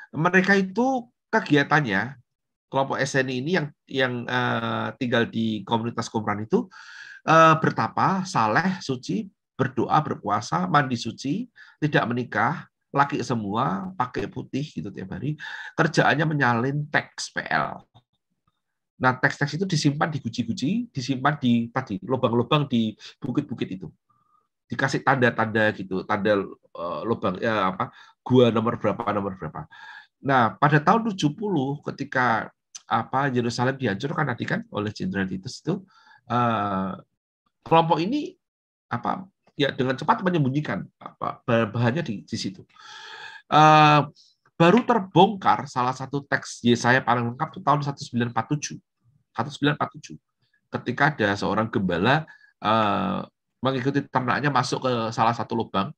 Mereka itu kegiatannya, kelompok SNI ini yang tinggal di komunitas Qumran itu bertapa, saleh, suci, berdoa, berpuasa, mandi suci, tidak menikah, laki semua, pakai putih gitu tiap hari. Kerjaannya menyalin teks PL. Nah, teks-teks itu disimpan di guci-guci, disimpan di tadi lubang-lubang di bukit-bukit itu. Dikasih tanda-tanda gitu, tanda lubang gua nomor berapa. Nah, pada tahun 70 ketika Yerusalem dihancurkan tadi kan oleh Jenderal Titus itu, kelompok ini dengan cepat menyembunyikan bahan-bahannya di situ. Baru terbongkar salah satu teks Yesaya paling lengkap itu tahun 1947. Ketika ada seorang gembala mengikuti ternaknya masuk ke salah satu lubang,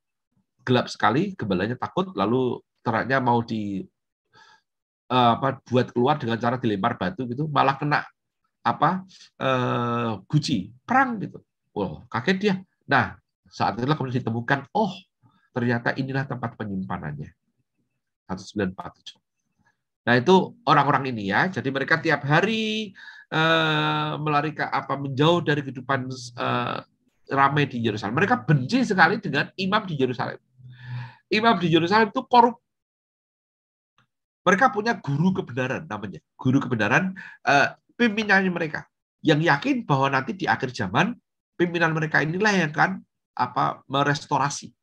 gelap sekali, gembalanya takut, lalu ternaknya mau buat keluar dengan cara dilempar batu gitu, malah kena guci, perang gitu. Wah, kaget dia. Nah, saat itulah kemudian ditemukan, ternyata inilah tempat penyimpanannya. 1947. Nah, itu orang-orang ini ya. Jadi mereka tiap hari menjauh dari kehidupan ramai di Yerusalem. Mereka benci sekali dengan imam di Yerusalem. Imam di Yerusalem itu korup. Mereka punya guru kebenaran namanya. Guru kebenaran, pimpinannya mereka. Yang yakin bahwa nanti di akhir zaman, pimpinan mereka inilah yang akan merestorasi.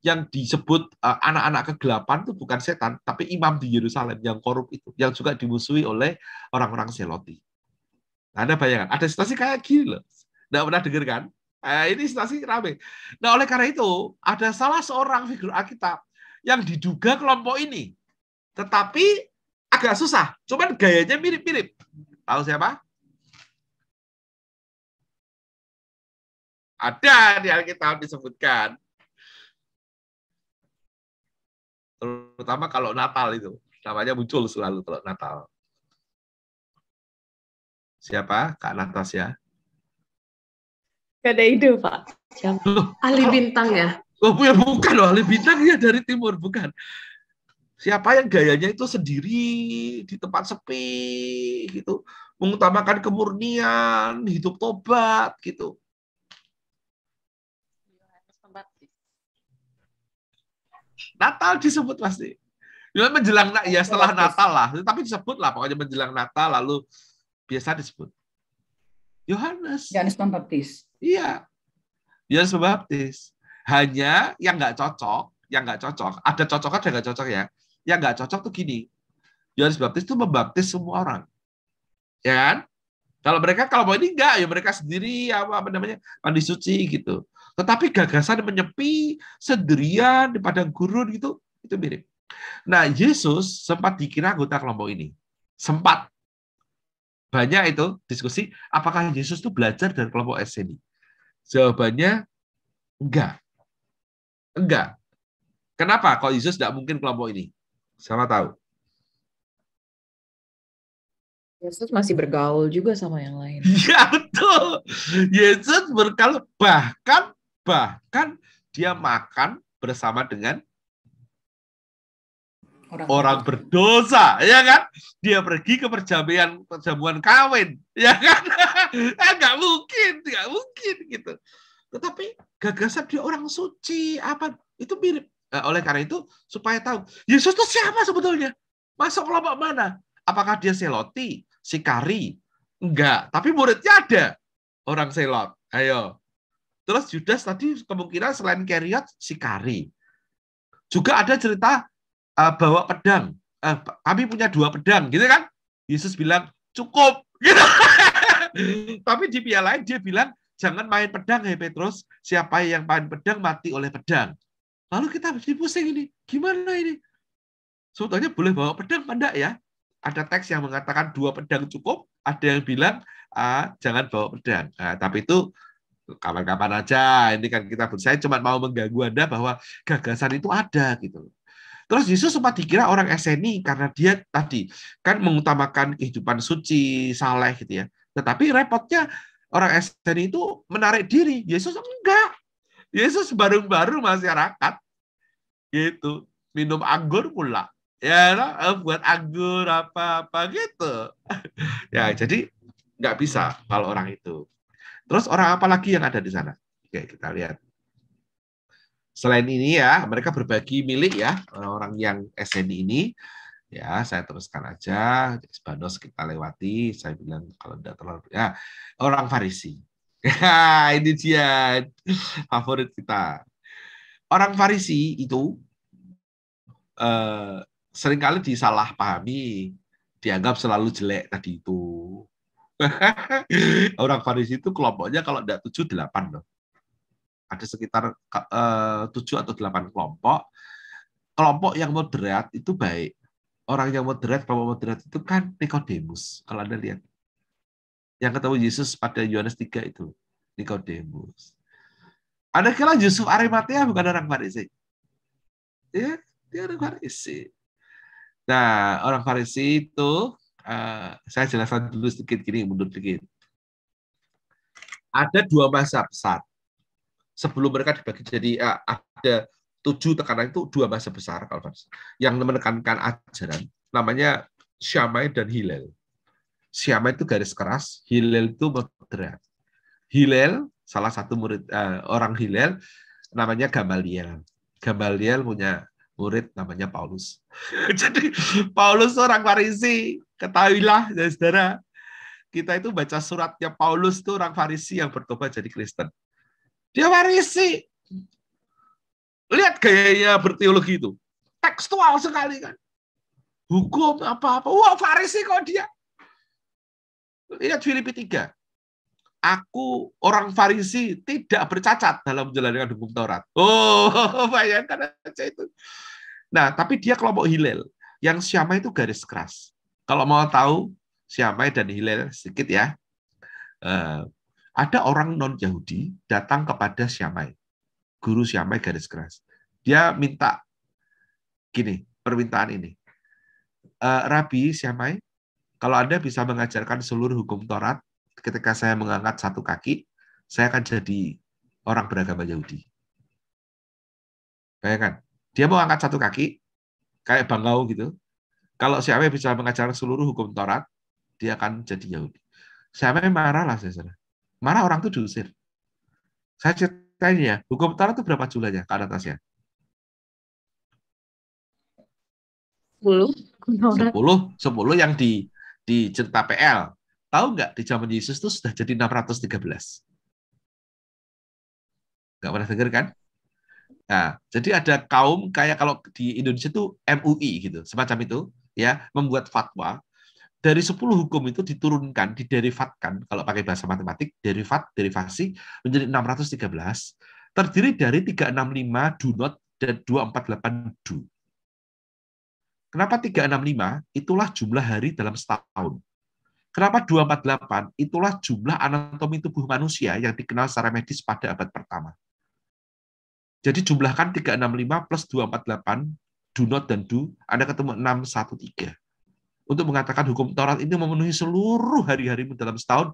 Yang disebut anak-anak kegelapan itu bukan setan, tapi imam di Yerusalem yang korup itu, yang juga dimusuhi oleh orang-orang Seloti. Nah, Anda bayangkan, ada situasi kayak gini loh. Nggak pernah dengar kan? Ini situasi ramai. Nah, oleh karena itu, ada salah seorang figur Alkitab yang diduga kelompok ini. Tetapi agak susah. Cuman gayanya mirip-mirip. Tahu siapa? Ada di Alkitab disebutkan. Terutama kalau Natal itu. Namanya muncul selalu kalau Natal. Siapa? Kak Natasha? Gak ada ide, Pak. Ali Bintang ya? Oh, ya bukan loh, Ali Bintang ya dari timur, bukan. Siapa yang gayanya itu sendiri di tempat sepi gitu, mengutamakan kemurnian, hidup tobat gitu. Natal disebut pasti. Ya, menjelang ya setelah Natal lah, tapi disebut lah pokoknya menjelang Natal lalu biasa disebut Yohanes Pembaptis. Iya, Yohanes Pembaptis. Hanya yang nggak cocok, ada cocok ada nggak cocok ya. Yang nggak cocok tuh gini, Yohanes Pembaptis itu membaptis semua orang, ya kan? Kalau mau ini enggak, ya mereka sendiri apa namanya mandi suci gitu. Tetapi gagasan menyepi sendirian di padang gurun gitu, itu mirip. Nah, Yesus sempat dikira anggota kelompok ini. Sempat. Banyak itu diskusi, apakah Yesus itu belajar dari kelompok SNI? Jawabannya, enggak. Enggak. Kenapa? Kalau Yesus tidak mungkin kelompok ini? Sama tahu. Yesus masih bergaul juga sama yang lain. Ya, betul. Yesus bergaul, bahkan dia makan bersama dengan orang berdosa, ya kan? Dia pergi ke perjamuan kawin, ya kan? Nggak mungkin gitu. Tetapi gagasan dia orang suci, apa itu mirip. Nah, oleh karena itu, supaya tahu Yesus itu siapa sebetulnya, masuk kelompok mana? Apakah dia seloti, sikari? Enggak, tapi muridnya ada orang selot. Ayo. Terus Judas tadi kemungkinan selain Keriot, sikari. Juga ada cerita bawa pedang. Kami punya 2 pedang, gitu kan? Yesus bilang, cukup. Gitu. Tapi di pihak lain dia bilang, jangan main pedang, hei Petrus. Siapa yang main pedang, mati oleh pedang. Lalu kita pusing ini. Gimana ini? Sebetulnya boleh bawa pedang, enggak ya? Ada teks yang mengatakan 2 pedang cukup. Ada yang bilang, jangan bawa pedang. Nah, tapi itu kapan-kapan aja. Ini kan saya cuma mau mengganggu Anda bahwa gagasan itu ada gitu. Terus Yesus sempat dikira orang SNI karena dia tadi kan mengutamakan kehidupan suci, saleh gitu ya. Tetapi repotnya orang SNI itu menarik diri. Yesus enggak. Yesus baru-baru masyarakat gitu. Minum anggur pula. Ya, buat anggur apa-apa gitu. Ya, jadi nggak bisa kalau orang itu. Terus orang apa lagi yang ada di sana? Oke, kita lihat. Selain ini ya, mereka berbagi milik ya, orang-orang yang SNI ini. Ya, saya teruskan aja. Banos kita lewati. Saya bilang kalau tidak terlalu ya, orang Farisi. Ini dia favorit kita. Orang Farisi itu seringkali disalahpahami, dianggap selalu jelek tadi itu. Orang Farisi itu kelompoknya kalau tidak 7-8 loh. Ada sekitar 7 atau 8 kelompok. Kelompok yang moderat itu baik. Orang yang moderat, kelompok moderat itu kan Nikodemus. Kalau Anda lihat. Yang ketemu Yesus pada Yohanes 3 itu. Nikodemus. Anda kira Yusuf Arimatea bukan orang Farisi? Ya, dia orang Farisi. Nah, orang Farisi itu, saya jelaskan dulu sedikit, gini, mundur sedikit. Ada 2 mazhab besar. Sebelum mereka dibagi jadi ada 7 tekanan itu 2 mazhab besar kalau yang menekankan ajaran namanya Syamai dan Hillel. Syamai itu garis keras, Hillel itu moderat. Hillel salah satu murid orang Hillel namanya Gamaliel. Gamaliel punya murid namanya Paulus. Jadi Paulus orang Farisi, ketahuilah saudara. Kita itu baca suratnya Paulus itu orang Farisi yang bertobat jadi Kristen. Dia Farisi. Lihat gayanya berteologi itu. Tekstual sekali kan. Hukum apa-apa. Wah, Farisi kok dia. Lihat Filipi 3. Aku orang Farisi tidak bercacat dalam menjalankan hukum Taurat. Oh, bayangkan aja itu. Nah, tapi dia kelompok Hillel. Yang Syamai itu garis keras. Kalau mau tahu Syamai dan Hillel sedikit ya. Ada orang non-Yahudi datang kepada Syamai. Guru Syamai garis keras. Dia minta Gini, permintaan ini. Rabi Syamai, kalau Anda bisa mengajarkan seluruh hukum Taurat, ketika saya mengangkat satu kaki, saya akan jadi orang beragama Yahudi. Bayangkan, dia mau angkat satu kaki, kayak bangau gitu. Kalau Syamai bisa mengajarkan seluruh hukum Taurat, dia akan jadi Yahudi. Syamai marah lah, saya marah, orang itu diusir. Saya ceritain ya, hukum Taurat itu berapa jumlahnya, Kak Natasha? 10 yang di cerita PL. Tahu nggak di zaman Yesus itu sudah jadi 613? Nggak pernah dengar kan? Nah, jadi ada kaum kayak kalau di Indonesia itu MUI gitu, semacam itu, ya, membuat fatwa. Dari 10 hukum itu diturunkan, diderivatkan, kalau pakai bahasa matematik, derivasi menjadi 613, terdiri dari 365 do not dan 248 do. Kenapa 365? Itulah jumlah hari dalam setahun. Kenapa 248? Itulah jumlah anatomi tubuh manusia yang dikenal secara medis pada abad pertama. Jadi jumlahkan 365 plus 248, do not dan do, Anda ketemu 613. Untuk mengatakan hukum Taurat ini memenuhi seluruh hari-harimu dalam setahun,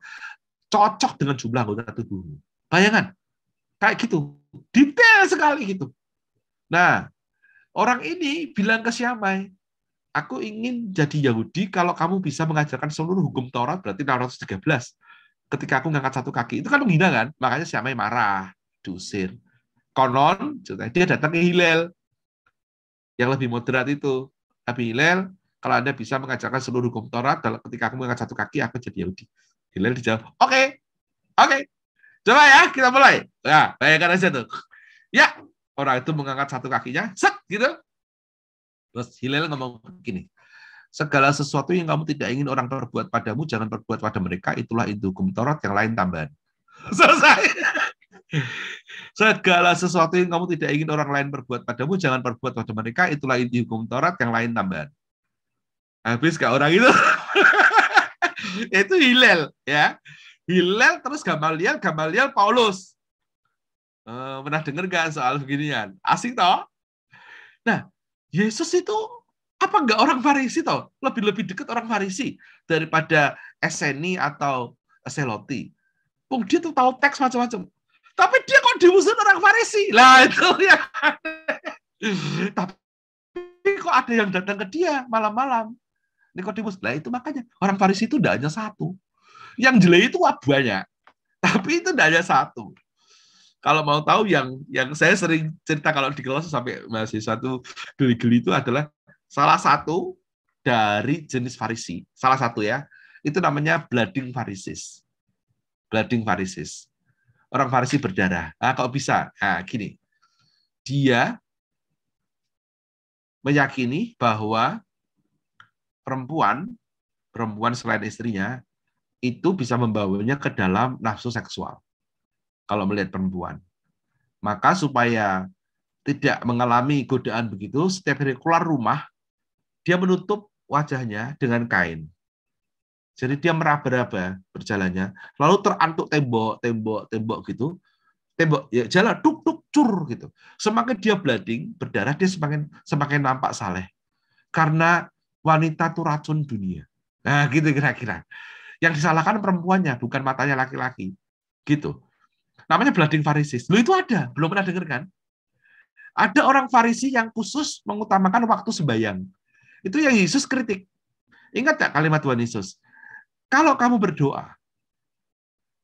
cocok dengan jumlah anggota tubuhmu. Bayangan, kayak gitu. Detail sekali gitu. Nah, orang ini bilang ke Syamai, aku ingin jadi Yahudi kalau kamu bisa mengajarkan seluruh hukum Taurat, berarti 613. Ketika aku ngangkat satu kaki, itu kan menghina kan? Makanya Syamai marah, diusir. Konon, dia datang ke Hillel, yang lebih moderat itu. Tapi Hillel, kalau Anda bisa mengajarkan seluruh hukum Taurat, ketika aku mengangkat satu kaki, aku jadi Yahudi. Hillel dijawab, oke. Coba ya, kita mulai. Nah, bayangkan aja tuh. Ya, orang itu mengangkat satu kakinya, set, gitu. Terus Hillel ngomong begini, segala sesuatu yang kamu tidak ingin orang perbuat padamu, jangan perbuat pada mereka, itulah itu hukum Taurat, yang lain tambahan. Selesai. Segala sesuatu yang kamu tidak ingin orang lain perbuat padamu, jangan perbuat pada mereka, itulah inti hukum Taurat, yang lain tambahan. Habis gak orang itu? Itu Hillel, ya. Hillel terus Gamaliel Paulus. Pernah dengar gak soal beginian? Asing toh? Nah, Yesus itu apa enggak orang Farisi toh? Lebih dekat orang Farisi daripada Esseni atau Seloti. Dia tuh tahu teks macam-macam. Tapi dia kok diusir orang Farisi? Lah itu ya. Tapi kok ada yang datang ke dia malam-malam? Nikodemus. Lah itu makanya orang Farisi itu tidak hanya satu. Yang jelek itu banyak. Tapi itu tidak hanya satu. Kalau mau tahu yang saya sering cerita kalau di kelas sampai mahasiswa itu geli-geli itu adalah salah satu dari jenis Farisi. Salah satu ya. Itu namanya blooding Pharisees. Blooding Pharisees. Orang Farisi berdarah. Nah, kok bisa? Nah, gini. Dia meyakini bahwa perempuan selain istrinya itu bisa membawanya ke dalam nafsu seksual. Kalau melihat perempuan. Maka supaya tidak mengalami godaan begitu, setiap hari keluar rumah, dia menutup wajahnya dengan kain. Jadi dia meraba-raba berjalannya, lalu terantuk tembok gitu. Tembok ya jalan tuk cur gitu. Semakin dia bleeding, berdarah, dia semakin nampak saleh. Karena wanita itu racun dunia. Nah, gitu kira-kira. Yang disalahkan perempuannya, bukan matanya laki-laki. Gitu. Namanya blooding Pharisees. Lu itu ada, belum pernah dengar kan? Ada orang Farisi yang khusus mengutamakan waktu sembahyang. Itu yang Yesus kritik. Ingat tak kalimat Tuhan Yesus? Kalau kamu berdoa,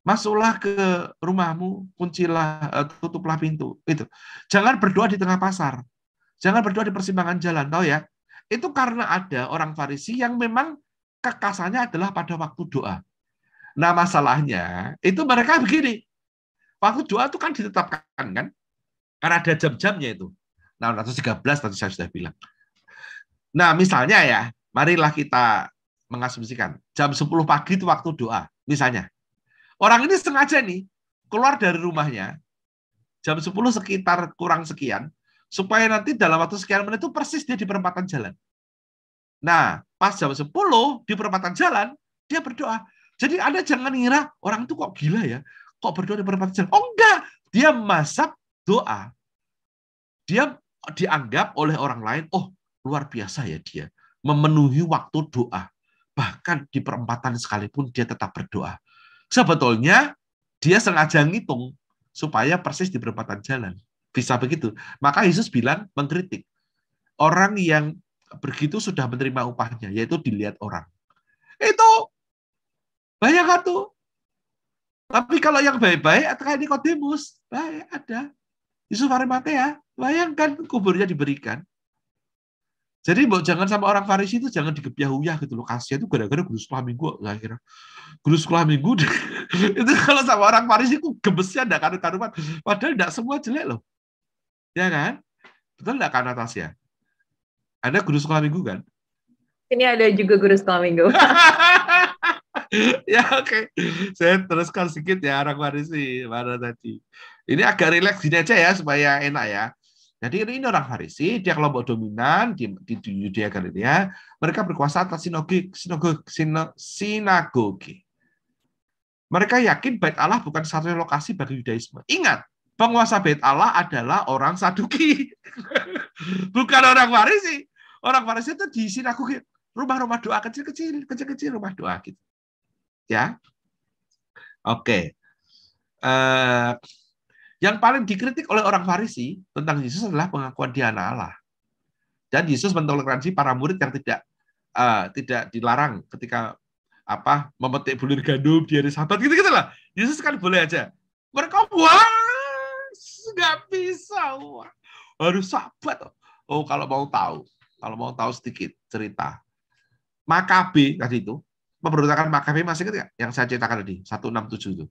masuklah ke rumahmu, kuncilah, tutuplah pintu. Itu. Jangan berdoa di tengah pasar. Jangan berdoa di persimpangan jalan. Tahu ya? Itu karena ada orang Farisi yang memang kekasannya adalah pada waktu doa. Nah, masalahnya itu mereka begini. Waktu doa itu kan ditetapkan kan? Karena ada jam-jamnya itu. Nah, 113 tadi saya sudah bilang. Nah, misalnya ya, marilah kita mengasumsikan jam 10 pagi itu waktu doa. Misalnya. Orang ini sengaja nih keluar dari rumahnya jam 10 sekitar kurang sekian supaya nanti dalam waktu sekian menit itu persis dia di perempatan jalan. Nah, pas jam 10 di perempatan jalan, dia berdoa. Jadi Anda jangan ngira orang itu kok gila ya, kok berdoa di perempatan jalan. Oh enggak, dia mazhab doa. Dia dianggap oleh orang lain, oh luar biasa ya dia. Memenuhi waktu doa. Bahkan di perempatan sekalipun dia tetap berdoa. Sebetulnya dia sengaja ngitung supaya persis di perempatan jalan. Bisa begitu. Maka Yesus bilang, mengkritik. Orang yang begitu sudah menerima upahnya, yaitu dilihat orang. Itu banyak kan tuh. Tapi kalau yang baik-baik, kayak Nikodemus, baik ada. Yusuf Arimatea, bayangkan kuburnya diberikan. Jadi jangan sama orang Farisi itu jangan digebyah-uyah gitu loh. Kasihan itu gara-gara guru sekolah minggu. Saya kira guru sekolah minggu itu kalau sama orang Farisi itu gemesnya enggak karu-karuan. Padahal enggak semua jelek loh. Ya kan? Betul enggak kan Natasha? Ada guru sekolah minggu kan? Ini ada juga guru sekolah minggu. Ya oke. Saya teruskan sedikit ya orang Farisi mana tadi. Ini agak rileks gini aja ya supaya enak ya. Jadi ini orang Farisi, dia kelompok dominan di Yudea Galilea, mereka berkuasa atas sinagoge. Mereka yakin Bait Allah bukan satu lokasi bagi Yudaisme. Ingat, penguasa Bait Allah adalah orang Saduki. Bukan orang Farisi. Orang Farisi itu di sinagoge, rumah-rumah doa kecil-kecil rumah doa gitu. Ya. Oke. Yang paling dikritik oleh orang Farisi tentang Yesus adalah pengakuan dia anak Allah. Dan Yesus mentoleransi para murid yang tidak dilarang ketika memetik bulir gandum di hari Sabat gitu lah. Yesus kan boleh aja. Mereka nggak bisa, harus Sabat. Oh kalau mau tahu sedikit cerita. Makabe tadi itu pemberontakan Makabe masih ingat nggak? Yang saya ceritakan tadi 167 itu.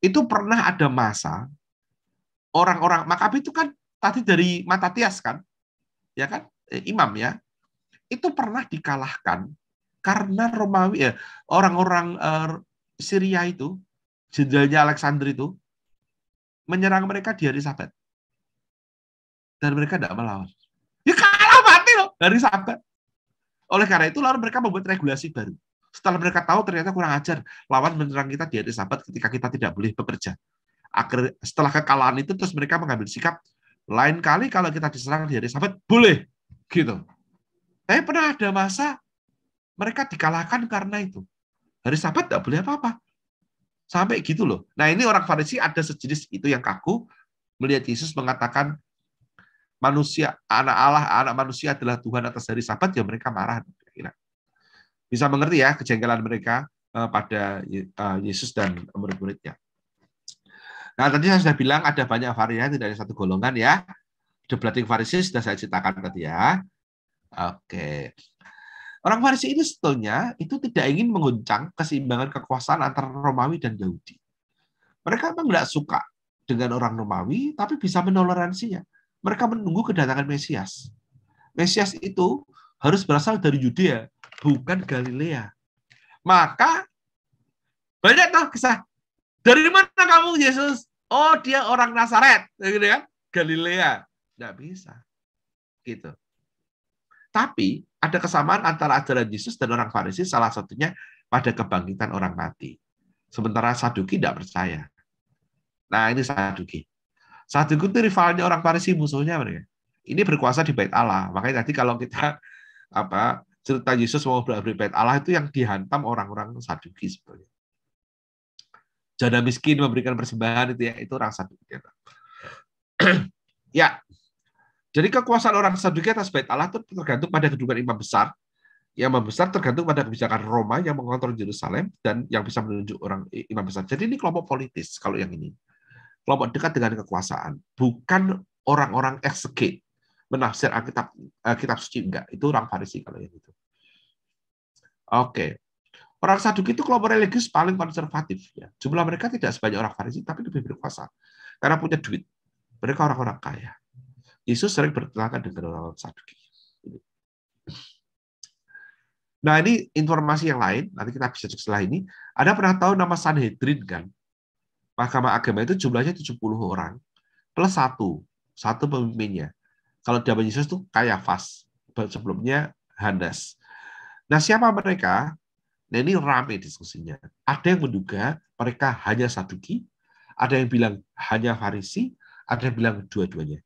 Itu pernah ada masa orang-orang Makabe itu kan tadi dari Matatias kan, ya kan, imam ya, itu pernah dikalahkan karena Romawi ya orang-orang Syria itu, jenderalnya Alexander itu menyerang mereka di hari Sabat dan mereka tidak melawan. Ya kalah mati loh hari Sabat. Oleh karena itu lalu mereka membuat regulasi baru. Setelah mereka tahu ternyata kurang ajar lawan menyerang kita di hari Sabat ketika kita tidak boleh bekerja. Setelah kekalahan itu terus mereka mengambil sikap lain kali kalau kita diserang di hari Sabat boleh gitu. Tapi pernah ada masa mereka dikalahkan karena itu. Hari Sabat tidak boleh apa-apa. Sampai gitu loh. Nah ini orang Farisi ada sejenis itu yang kaku melihat Yesus mengatakan manusia, anak Allah, anak manusia adalah Tuhan atas hari Sabat, ya mereka marah. Bisa mengerti ya kejengkelan mereka pada Yesus dan murid-muridnya. Nah, tadi saya sudah bilang ada banyak varian, tidak ada satu golongan ya. The Blooding Pharisees sudah saya ceritakan tadi ya. Oke. Orang Farisi ini sebetulnya itu tidak ingin mengguncang keseimbangan kekuasaan antara Romawi dan Yahudi. Mereka memang tidak suka dengan orang Romawi, tapi bisa menoleransinya. Mereka menunggu kedatangan Mesias. Mesias itu harus berasal dari Yudea, bukan Galilea. Maka banyak tuh kisah. Dari mana kamu Yesus? Oh dia orang Nazaret, gitu kan? Galilea. Nggak bisa. Gitu. Tapi ada kesamaan antara ajaran Yesus dan orang Farisi, salah satunya pada kebangkitan orang mati. Sementara Saduki tidak percaya. Nah ini Saduki. Saduki itu rivalnya orang Farisi, musuhnya mereka. Ini berkuasa di Bait Allah. Makanya tadi kalau kita cerita Yesus mau berada di Bait Allah itu yang dihantam orang-orang Saduki sebetulnya. Janda miskin memberikan persembahan itu orang Saduki. Ya. Jadi kekuasaan orang Saduki atas Bait Allah itu tergantung pada kedudukan imam besar. Yang imam besar tergantung pada kebijakan Roma yang mengontrol Yerusalem dan yang bisa menunjuk orang imam besar. Jadi ini kelompok politis kalau yang ini. Kelompok dekat dengan kekuasaan, bukan orang-orang ekseget menafsir kitab suci, enggak. Itu orang Farisi kalau yang itu. Oke. Orang Saduki itu kelompok religius paling konservatif. Ya. Jumlah mereka tidak sebanyak orang Farisi, tapi lebih berkuasa. Karena punya duit. Mereka orang-orang kaya. Yesus sering bertentangan dengan orang Saduki. Nah ini informasi yang lain, nanti kita bisa cek setelah ini. Ada pernah tahu nama Sanhedrin kan? Mahkamah agama itu jumlahnya 70 orang, plus satu pemimpinnya. Kalau zaman Yesus itu Kayafas, sebelumnya Hanas. Nah siapa mereka? Nah ini ramai diskusinya. Ada yang menduga mereka hanya Saduki, ada yang bilang hanya Farisi, ada yang bilang dua-duanya.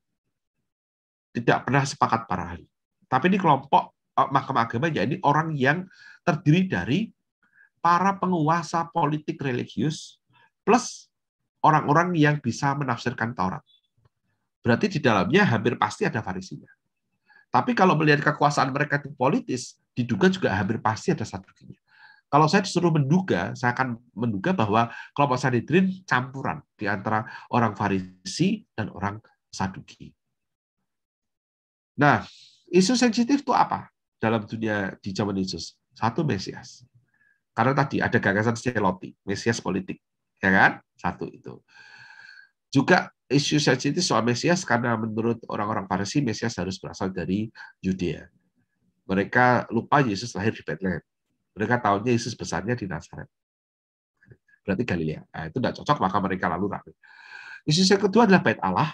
Tidak pernah sepakat para ahli. Tapi ini kelompok mahkamah agama, ya ini orang yang terdiri dari para penguasa politik religius plus orang-orang yang bisa menafsirkan Taurat. Berarti di dalamnya hampir pasti ada Farisinya. Tapi kalau melihat kekuasaan mereka itu politis, diduga juga hampir pasti ada Sadukinya. Kalau saya disuruh menduga, saya akan menduga bahwa kelompok Sanhedrin campuran di antara orang Farisi dan orang Saduki. Nah, isu sensitif itu apa dalam dunia di zaman Yesus? Satu, Mesias. Karena tadi ada gagasan Seloti, Mesias politik, ya kan? Satu itu. Juga isu sensitif soal Mesias karena menurut orang-orang Farisi, Mesias harus berasal dari Yudea. Mereka lupa Yesus lahir di Bethlehem. Mereka tahunya Yesus besarnya di Nazaret. Berarti Galilea. Nah, itu tidak cocok, maka mereka lalu ragu. Isu yang kedua adalah Bait Allah.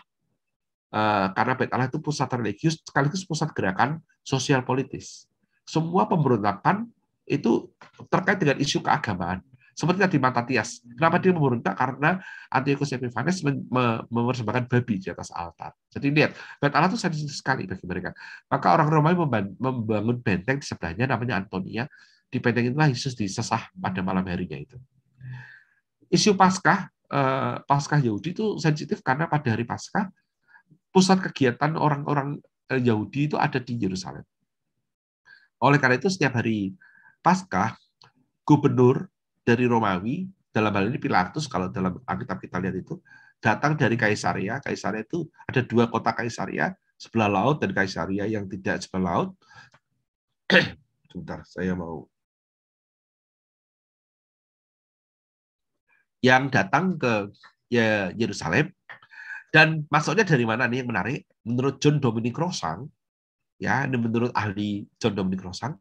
Karena Bait Allah itu pusat religius, sekaligus pusat gerakan sosial politis. Semua pemberontakan itu terkait dengan isu keagamaan. Seperti tadi Matatias. Kenapa dia memberontak? Karena Antiochus Epiphanes mempersembahkan babi di atas altar. Jadi lihat, Bait Allah itu sensitif sekali bagi mereka. Maka orang Romawi membangun benteng di sebelahnya, namanya Antonia. Di benteng itulah Yesus disesah pada malam harinya itu. Isu Paskah Yahudi itu sensitif karena pada hari Paskah pusat kegiatan orang-orang Yahudi itu ada di Yerusalem. Oleh karena itu setiap hari Paskah, gubernur dari Romawi, dalam hal ini Pilatus, kalau dalam Alkitab kita lihat itu, datang dari Kaisaria. Kaisaria itu ada dua kota Kaisaria, sebelah laut dan Kaisaria yang tidak sebelah laut. Sebentar, saya mau. Yang datang ke Yerusalem, dan masuknya dari mana nih yang menarik? Menurut John Dominic Crossan, ya, ini menurut ahli John Dominic Crossan,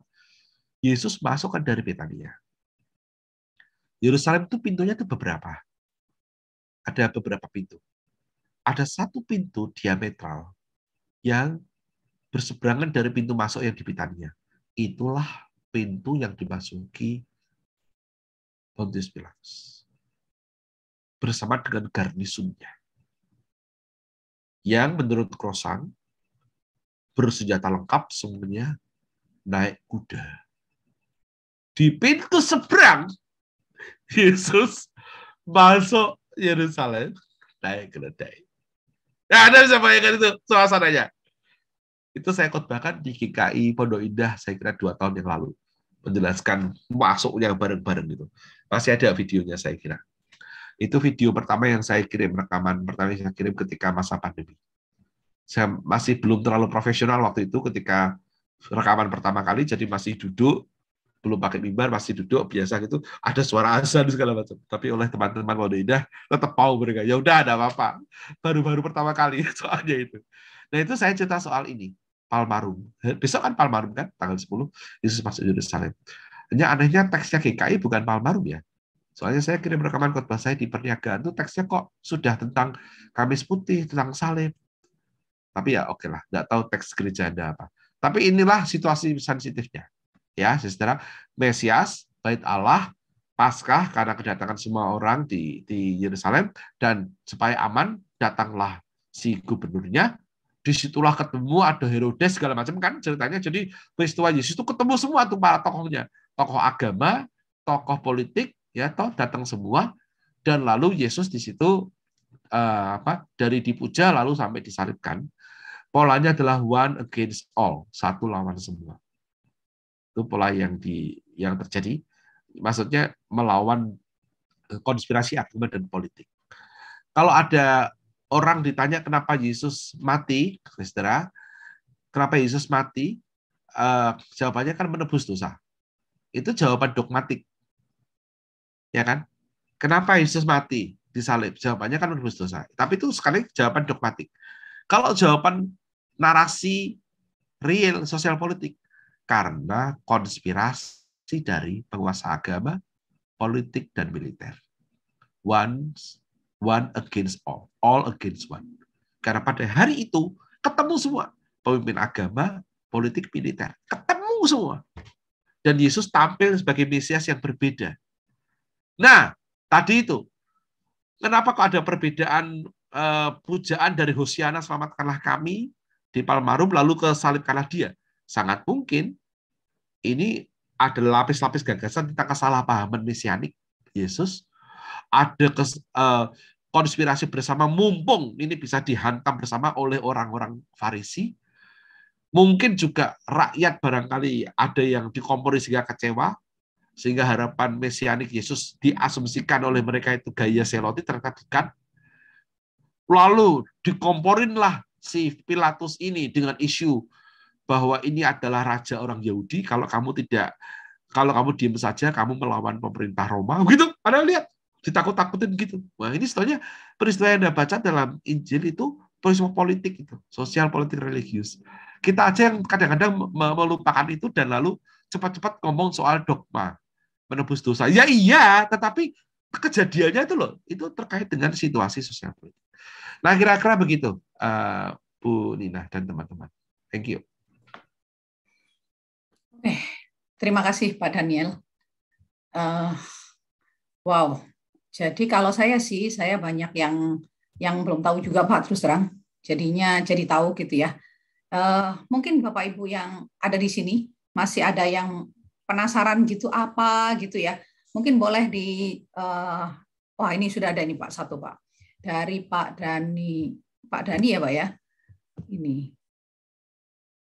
Yesus masuk kan dari Betania. Yerusalem itu pintunya itu beberapa. Ada beberapa pintu. Ada satu pintu diametral yang berseberangan dari pintu masuk yang di Betania. Itulah pintu yang dimasuki Pontius Pilatus bersama dengan garnisonnya, yang menurut Crossan bersenjata lengkap semuanya, naik kuda. Di pintu seberang, Yesus masuk Yerusalem naik keledai. Nah, Anda bisa bayangkan itu suasananya. Itu saya khotbahkan di GKI Pondok Indah, saya kira 2 tahun yang lalu, menjelaskan masuknya bareng-bareng gitu. Masih ada videonya saya kira. Itu video pertama yang saya kirim, rekaman pertama yang saya kirim ketika masa pandemi. Saya masih belum terlalu profesional waktu itu ketika rekaman pertama kali, jadi masih duduk, belum pakai mimbar, masih duduk biasa gitu, ada suara azan segala macam. Tapi oleh teman-teman Pondok Indah tetap mau mereka. Ya udah, ada apa-apa. Baru-baru pertama kali soalnya itu. Nah, itu saya cerita soal ini, Palmarum. Besok kan Palmarum kan, tanggal 10 Yesus masuk Yerusalem. Hanya anehnya teksnya GKI bukan Palmarum ya. Soalnya saya kirim rekaman khotbah saya di perniagaan itu teksnya kok sudah tentang Kamis Putih, tentang salib. Tapi ya oke lah, nggak tahu teks gereja ada apa. Tapi inilah situasi sensitifnya. Ya, saudara, Mesias, Bait Allah, Paskah karena kedatangan semua orang di Yerusalem, dan supaya aman datanglah si gubernurnya. Disitulah ketemu ada Herodes segala macam kan ceritanya. Jadi peristiwa Yesus itu ketemu semua tuh para tokohnya, tokoh agama, tokoh politik, ya toh datang semua, dan lalu Yesus di situ dari dipuja lalu sampai disalibkan. Polanya adalah one against all, satu lawan semua. Itu pola yang terjadi. Maksudnya melawan konspirasi agama dan politik. Kalau ada orang ditanya kenapa Yesus mati, saudara, kenapa Yesus mati? Jawabannya kan menebus dosa. Itu jawaban dogmatik. Ya kan? Kenapa Yesus mati disalib? Jawabannya kan menebus dosa. Tapi itu sekali jawaban dogmatik. Kalau jawaban narasi real sosial politik, karena konspirasi dari penguasa agama, politik dan militer. One against all against one. Karena pada hari itu ketemu semua pemimpin agama, politik, militer, ketemu semua. Dan Yesus tampil sebagai Mesias yang berbeda. Nah, tadi itu, kenapa kok ada perbedaan pujaan dari Hosiana selamatkanlah kami di Palmarum lalu ke salibkanlah dia? sangat mungkin ini ada lapis-lapis gagasan tentang kesalahpahaman mesianik Yesus, ada konspirasi bersama, mumpung ini bisa dihantam bersama oleh orang-orang Farisi. Mungkin juga rakyat barangkali ada yang dikompori sehingga kecewa, sehingga harapan mesianik Yesus diasumsikan oleh mereka itu gaya seloti, ternyata bukan. Lalu dikomporinlah si Pilatus ini dengan isu bahwa ini adalah raja orang Yahudi, kalau kamu diam saja, kamu melawan pemerintah Roma. Begitu, Anda lihat, ditakut-takutin gitu. Wah, ini sebetulnya peristiwa yang Anda baca dalam Injil itu peristiwa politik itu, sosial, politik, religius. Kita aja yang kadang-kadang melupakan itu dan lalu cepat-cepat ngomong soal dogma menebus dosa. Ya iya, tetapi kejadiannya itu loh, itu terkait dengan situasi sosial politik. Nah, kira-kira begitu, Bu Nina dan teman-teman. Thank you. Terima kasih Pak Daniel. Wow. Jadi kalau saya banyak yang belum tahu juga Pak, terus terang. Jadinya jadi tahu gitu ya. Mungkin Bapak Ibu yang ada di sini masih ada yang penasaran gitu apa gitu ya. Mungkin boleh wah ini sudah ada ini Pak, satu Pak. Dari Pak Dani ya Pak ya. Ini.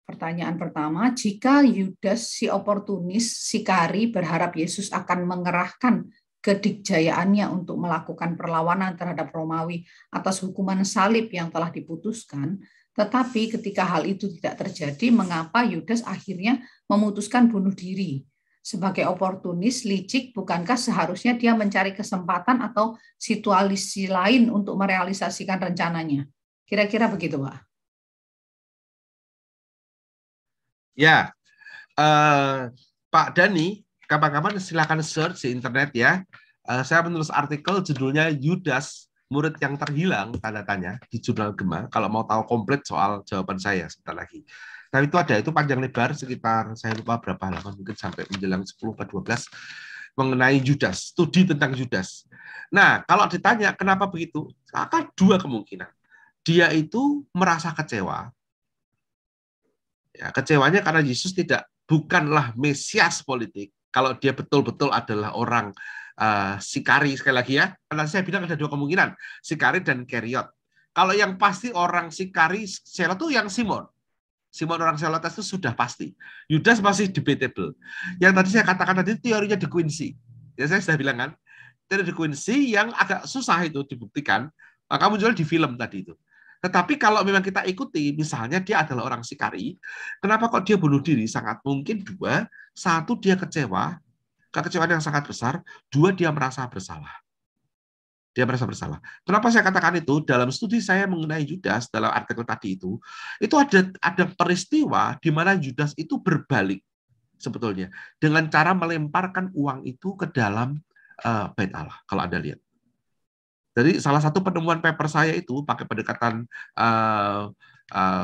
Pertanyaan pertama, jika Yudas si oportunis, Sikari berharap Yesus akan mengerahkan kedikjayaannya untuk melakukan perlawanan terhadap Romawi atas hukuman salib yang telah diputuskan, tetapi ketika hal itu tidak terjadi, mengapa Yudas akhirnya memutuskan bunuh diri? Sebagai oportunis, licik, bukankah seharusnya dia mencari kesempatan atau situasi lain untuk merealisasikan rencananya? Kira-kira begitu, Pak. Ya, Pak Dani, kapan-kapan silakan search di internet ya. Saya menulis artikel judulnya Yudas, murid yang terhilang, tanda tanya, di jurnal Gema. Kalau mau tahu komplit soal jawaban saya sebentar lagi. Nah itu ada, itu panjang lebar sekitar, saya lupa berapa halaman, mungkin sampai menjelang 10 atau 12, mengenai Yudas, studi tentang Yudas. Nah, kalau ditanya kenapa begitu, akan dua kemungkinan. Dia itu merasa kecewa. Ya, kecewanya karena Yesus bukanlah Mesias politik. Kalau dia betul-betul adalah orang Sikari, sekali lagi ya, karena saya bilang ada dua kemungkinan, Sikari dan Keriot. Kalau yang pasti orang Sikari, Selot itu yang Simon orang Selotes itu sudah pasti. Yudas masih debatable. Yang tadi saya katakan tadi teorinya De Quincey. Ya saya sudah bilang kan, teori De Quincey yang agak susah itu dibuktikan. Kamu jual di film tadi itu. Tetapi kalau memang kita ikuti, misalnya dia adalah orang Sikari, kenapa kok dia bunuh diri? Sangat mungkin dua, satu dia kecewa, kekecewaan yang sangat besar, dua dia merasa bersalah. Dia merasa bersalah. Kenapa saya katakan itu? Dalam studi saya mengenai Yudas, dalam artikel tadi itu ada peristiwa di mana Yudas itu berbalik sebetulnya dengan cara melemparkan uang itu ke dalam bait Allah. Kalau Anda lihat. Jadi salah satu penemuan paper saya itu pakai pendekatan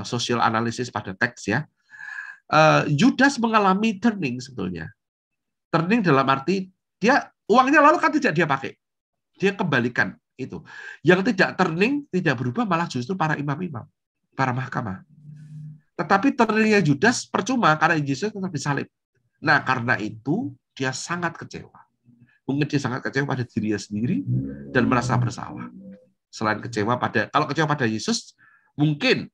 social analysis pada teks ya. Yudas mengalami turning sebetulnya. Turning dalam arti dia uangnya lalu kan tidak dia pakai. Dia kembalikan itu. Yang tidak turning, tidak berubah malah justru para imam-imam, para mahkamah. Tetapi turningnya Yudas percuma karena Yesus tetap disalib. Nah, karena itu dia sangat kecewa. Mungkin dia sangat kecewa pada dirinya sendiri dan merasa bersalah. Selain kecewa kalau kecewa pada Yesus, mungkin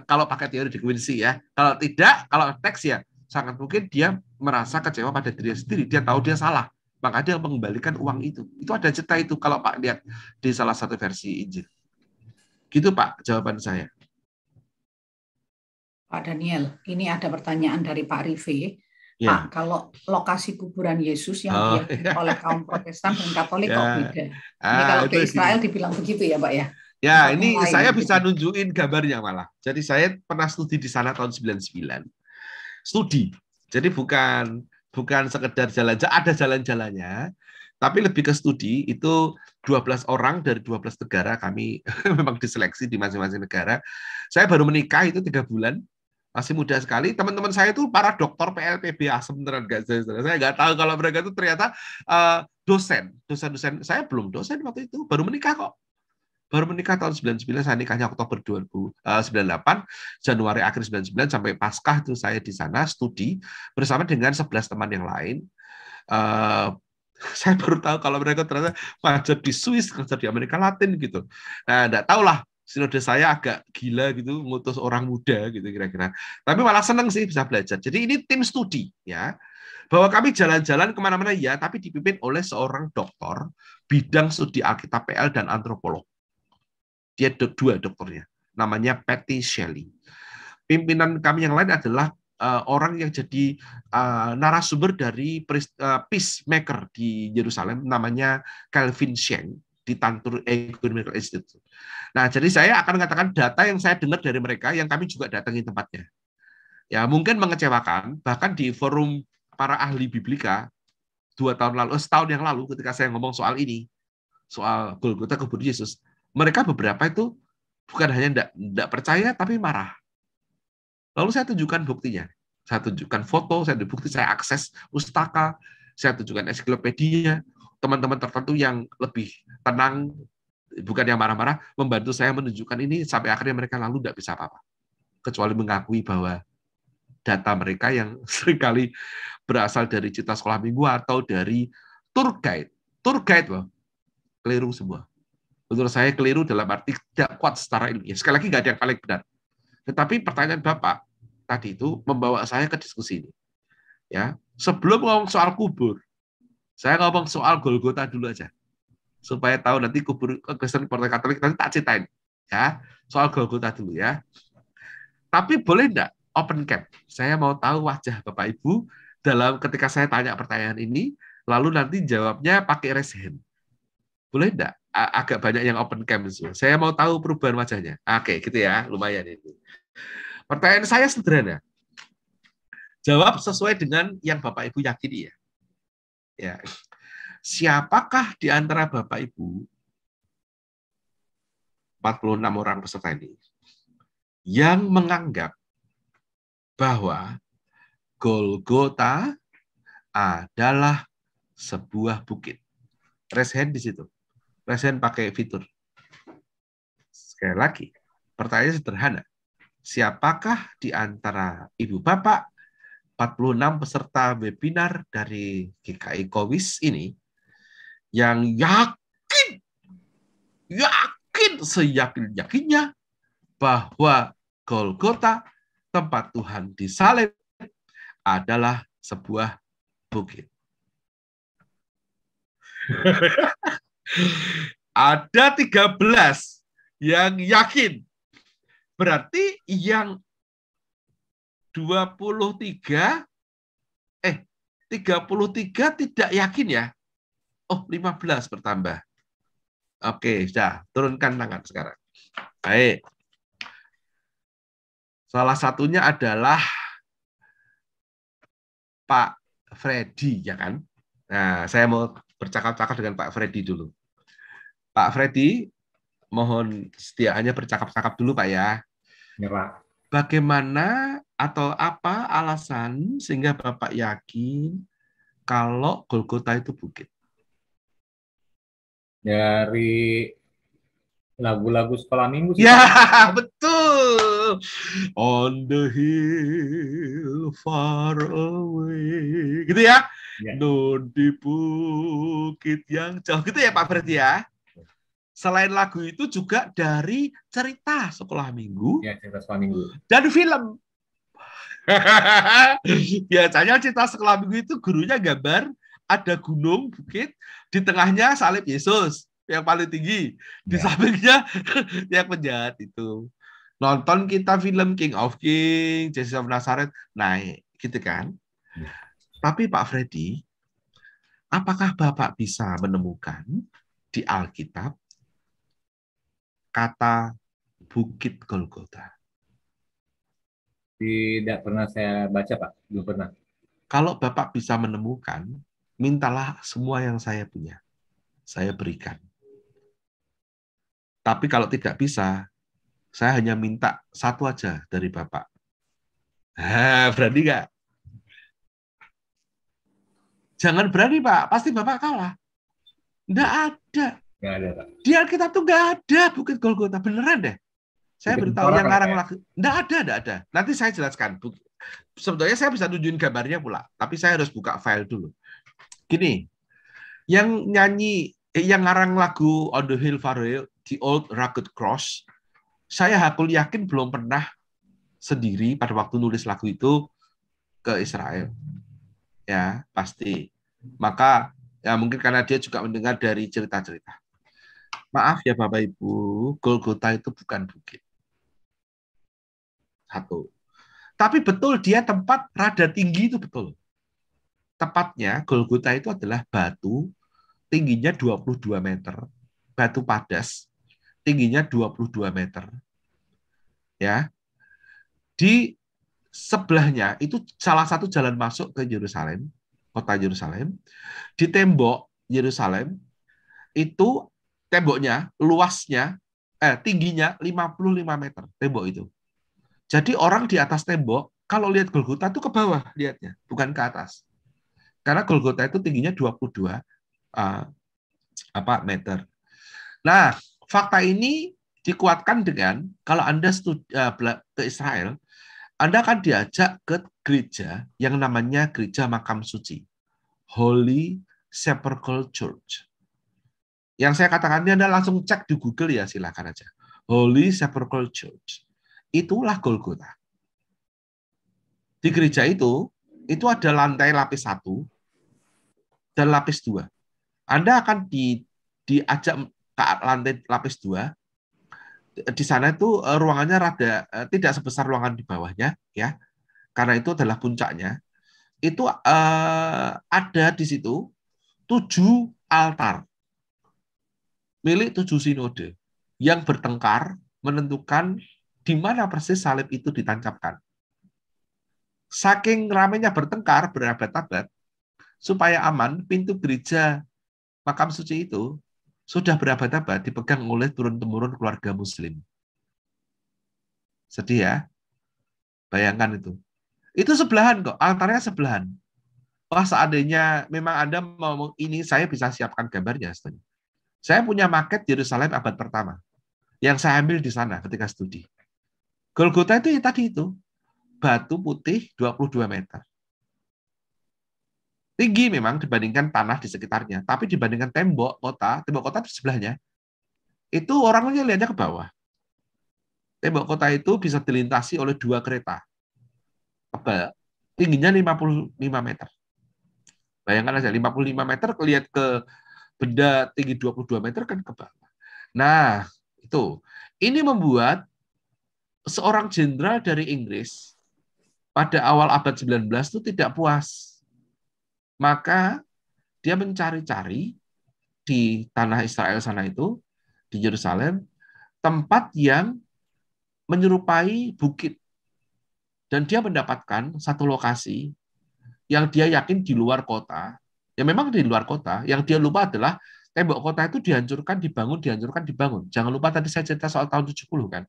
kalau pakai teori De Quincey ya. Kalau tidak, kalau teks ya, sangat mungkin dia merasa kecewa pada dirinya sendiri. Dia tahu dia salah. Maka dia mengembalikan uang itu. Itu ada cerita itu kalau Pak lihat di salah satu versi Injil. Gitu Pak, jawaban saya. Pak Daniel, ini ada pertanyaan dari Pak Rive. Ya. Pak, kalau lokasi kuburan Yesus yang diyakini oleh kaum Protestan dan Katolik kok beda? Ini kalau ke Israel dibilang begitu ya Pak ya? Ya, ini saya bisa nunjukin gambarnya malah. Jadi saya pernah studi di sana tahun 99. Studi. Jadi bukan sekedar jalan-jalan, ada jalan-jalannya, tapi lebih ke studi. Itu 12 orang dari 12 negara, kami memang diseleksi di masing-masing negara. Saya baru menikah itu 3 bulan, masih muda sekali. Teman-teman saya itu para doktor PLPB asem beneran, saya nggak tahu kalau mereka itu ternyata dosen. Saya belum dosen waktu itu, baru menikah kok. Baru menikah tahun 99, saya nikahnya Oktober 2098, Januari akhir 99 sampai Paskah itu saya di sana studi bersama dengan 11 teman yang lain. Saya baru tahu kalau mereka ternyata ngajar di Swiss, ngajar di Amerika Latin gitu. Nah, enggak tahulah sinode saya agak gila gitu, ngutus orang muda gitu kira-kira. Tapi malah senang sih bisa belajar. Jadi ini tim studi ya. Bahwa kami jalan-jalan kemana-mana ya, tapi dipimpin oleh seorang doktor bidang studi Alkitab PL dan antropolog. Dia dua dokternya, namanya Patty Shelley. Pimpinan kami yang lain adalah orang yang jadi narasumber dari peacemaker di Yerusalem, namanya Calvin Schenck di Tantur Ecumenical Institute. Nah, jadi saya akan mengatakan data yang saya dengar dari mereka, yang kami juga datangi tempatnya. Ya, mungkin mengecewakan, bahkan di forum para ahli biblika 2 tahun lalu, setahun yang lalu, ketika saya ngomong soal ini, soal Golgota kubur Yesus, mereka beberapa itu bukan hanya tidak percaya, tapi marah. Lalu saya tunjukkan buktinya. Saya tunjukkan foto, saya tunjukkan bukti, saya akses pustaka, saya tunjukkan ensiklopedia. Teman-teman tertentu yang lebih tenang, bukan yang marah-marah, membantu saya menunjukkan ini, sampai akhirnya mereka lalu tidak bisa apa-apa. Kecuali mengakui bahwa data mereka yang seringkali berasal dari cerita sekolah minggu atau dari tour guide. Tour guide loh, keliru semua. Menurut saya keliru dalam arti tidak kuat secara ilmiah. Sekali lagi nggak ada yang paling benar. Tetapi pertanyaan Bapak tadi itu membawa saya ke diskusi ini. Ya, sebelum ngomong soal kubur, saya ngomong soal Golgota dulu aja, supaya tahu nanti kubur Kristen Partai Katolik nanti tak ceritain. Ya, soal Golgota dulu ya. Tapi boleh enggak open camp? Saya mau tahu wajah Bapak Ibu dalam ketika saya tanya pertanyaan ini, lalu nanti jawabnya pakai raise hand. Boleh enggak? Agak banyak yang open camp. Saya mau tahu perubahan wajahnya. Oke, gitu ya, lumayan ini. Pertanyaan saya sederhana. Jawab sesuai dengan yang Bapak Ibu yakini ya. Ya. Siapakah di antara Bapak Ibu 46 orang peserta ini yang menganggap bahwa Golgota adalah sebuah bukit? Raise hand di situ. Raise hand pakai fitur. Sekali lagi, pertanyaan sederhana. Siapakah di antara Ibu Bapak 46 peserta webinar dari GKI Kowis ini yang yakin seyakin-yakinnya bahwa Golgota, tempat Tuhan disalib, adalah sebuah bukit? Ada 13 yang yakin. Berarti yang 33 tidak yakin ya. Oh, 15 bertambah. Oke, sudah. Turunkan tangan sekarang. Baik. Salah satunya adalah Pak Freddy, ya kan? Nah, saya mau bercakap-cakap dengan Pak Freddy dulu. Pak Freddy, mohon sediaannya bercakap-cakap dulu, Pak ya. Ya, Pak. Bagaimana atau apa alasan sehingga Bapak yakin kalau Golgota itu bukit? Dari lagu-lagu sekolah minggu sih. Ya, betul. On the hill far away. Gitu ya? Ya. Di bukit yang jauh. Gitu ya Pak Freddy ya? Selain lagu itu juga dari cerita sekolah minggu. Ya, cerita sekolah minggu. Dan film. Biasanya cerita sekolah minggu itu gurunya gambar ada gunung, bukit, di tengahnya salib Yesus yang paling tinggi, di sampingnya yang penjahat itu. Nonton kita film King of Kings, Jesus of Nazareth, naik, gitu kan? Ya. Tapi Pak Freddy, apakah Bapak bisa menemukan di Alkitab kata Bukit Golgota? Tidak pernah saya baca, Pak. Belum pernah. Kalau Bapak bisa menemukan, mintalah semua yang saya punya. Saya berikan. Tapi kalau tidak bisa, saya hanya minta satu aja dari Bapak. Berani nggak? Jangan berani, Pak. Pasti Bapak kalah. Nggak ada. Nggak ada, Pak. Di Alkitab tuh nggak ada Bukit Golgota, beneran deh. Saya Bukit beritahu yang Tengkorak ngarang ya? lagu, nggak ada. Nanti saya jelaskan. Sebetulnya saya bisa tunjukin gambarnya pula, tapi saya harus buka file dulu. Gini, yang ngarang lagu On the Hill Far Away, The Old Rugged Cross, saya yakin belum pernah sendiri pada waktu nulis lagu itu ke Israel. Ya, pasti. Maka ya mungkin karena dia juga mendengar dari cerita-cerita. Maaf ya Bapak Ibu, Golgota itu bukan bukit. Satu. Tapi betul dia tempat rada tinggi itu betul. Tepatnya Golgota itu adalah batu tingginya 22 meter. Batu padas tingginya 22 meter. Ya. Di sebelahnya itu salah satu jalan masuk ke Yerusalem, kota Yerusalem. Di tembok Yerusalem itu temboknya luasnya tingginya 55 meter tembok itu. Jadi orang di atas tembok kalau lihat Golgota itu ke bawah lihatnya, bukan ke atas. Karena Golgota itu tingginya 22 meter. Nah, fakta ini dikuatkan dengan kalau Anda ke Israel, Anda akan diajak ke gereja yang namanya Gereja Makam Suci, Holy Sepulchre Church. Yang saya katakan ini Anda langsung cek di Google ya, silakan aja. Holy Sepulchre Church. Itulah Golgota. Di gereja itu ada lantai lapis 1 dan lapis 2. Anda akan diajak ke lantai lapis 2. Di sana itu ruangannya rada tidak sebesar ruangan di bawahnya, ya, karena itu adalah puncaknya. Itu ada di situ 7 altar milik 7 sinode yang bertengkar menentukan di mana persis salib itu ditancapkan. Saking ramainya bertengkar berabad-abad, supaya aman, pintu gereja Makam Suci itu sudah berabad-abad dipegang oleh turun-temurun keluarga Muslim. Sedih ya? Bayangkan itu. Itu sebelahan kok, altarnya sebelahan. Wah, seandainya memang Anda mau ini, saya bisa siapkan gambarnya. Saya punya maket Yerusalem abad pertama, yang saya ambil di sana ketika studi. Golgota itu ya tadi itu, batu putih 22 meter. Tinggi memang dibandingkan tanah di sekitarnya, tapi dibandingkan tembok kota di sebelahnya, itu orangnya lihatnya ke bawah. Tembok kota itu bisa dilintasi oleh 2 kereta. Tingginya 55 meter. Bayangkan aja, 55 meter lihat ke benda tinggi 22 meter kan ke bawah. Nah, itu. Ini membuat seorang jenderal dari Inggris pada awal abad 19 itu tidak puas. Maka dia mencari-cari di tanah Israel sana itu, di Yerusalem, tempat yang menyerupai bukit. Dan dia mendapatkan satu lokasi yang dia yakin di luar kota, ya memang di luar kota, yang dia lupa adalah tembok kota itu dihancurkan, dibangun. Jangan lupa tadi saya cerita soal tahun 70 kan.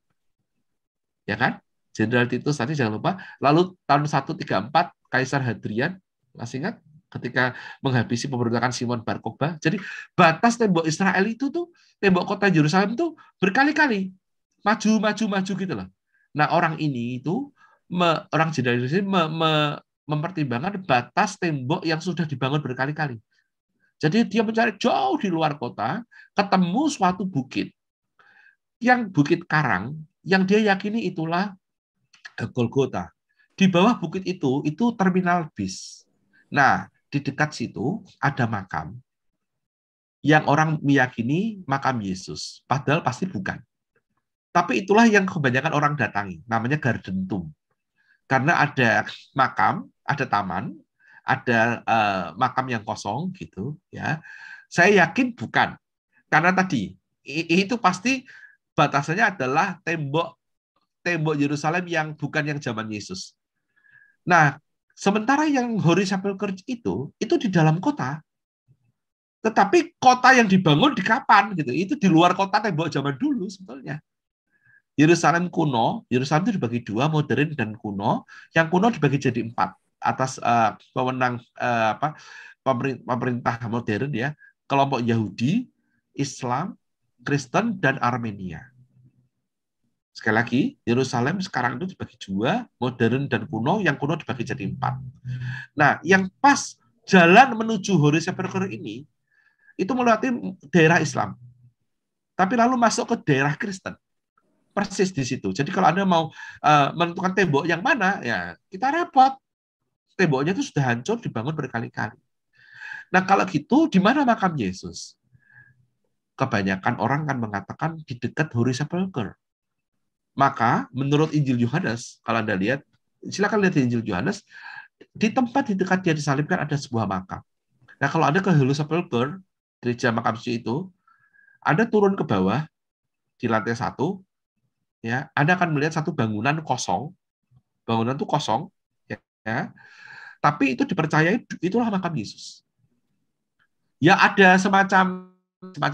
Ya kan? Jenderal Titus tadi jangan lupa. Lalu tahun 134 Kaisar Hadrian, masih ingat? Ketika menghabisi pemberontakan Simon Bar Kokhba. Jadi batas tembok Israel itu tuh, tembok kota Yerusalem itu berkali-kali maju gitu loh. Nah, orang ini itu orang jenderal ini mempertimbangkan batas tembok yang sudah dibangun berkali-kali. Jadi dia mencari jauh di luar kota, ketemu suatu bukit. Yang bukit karang, yang dia yakini itulah Golgota. Di bawah bukit itu terminal bis. Nah, di dekat situ ada makam yang orang meyakini makam Yesus, padahal pasti bukan. Tapi itulah yang kebanyakan orang datangi, namanya Garden Tomb. Karena ada makam, ada taman, ada makam yang kosong gitu, ya. Saya yakin bukan. Karena tadi itu pasti batasannya adalah tembok Yerusalem yang bukan yang zaman Yesus. Nah, sementara yang Holy Sepulchre itu di dalam kota. Tetapi kota yang dibangun di kapan gitu? Itu di luar kota tembok zaman dulu sebetulnya. Yerusalem kuno, Yerusalem itu dibagi 2, modern dan kuno. Yang kuno dibagi jadi 4 atas pemenang pemerintah modern ya, kelompok Yahudi Islam, Kristen, dan Armenia. Sekali lagi, Yerusalem sekarang itu dibagi dua, modern dan kuno, yang kuno dibagi jadi 4. Nah, yang pas jalan menuju Holy Sepulchre ini, itu melewati daerah Islam. Tapi lalu masuk ke daerah Kristen. Persis di situ. Jadi kalau Anda mau menentukan tembok yang mana, ya kita repot. Temboknya itu sudah hancur, dibangun berkali-kali. Nah, kalau gitu, di mana makam Yesus? Kebanyakan orang kan mengatakan di dekat Holy Sepulchre. Maka, menurut Injil Yohanes, kalau Anda lihat, silakan lihat di Injil Yohanes, di tempat di dekat dia disalibkan ada sebuah makam. Nah, kalau Anda ke Holy Sepulchre, gereja makam suci itu, Anda turun ke bawah, di lantai 1, ya, Anda akan melihat satu bangunan kosong. Bangunan itu kosong, ya, tapi itu dipercayai itulah makam Yesus. Ya ada semacam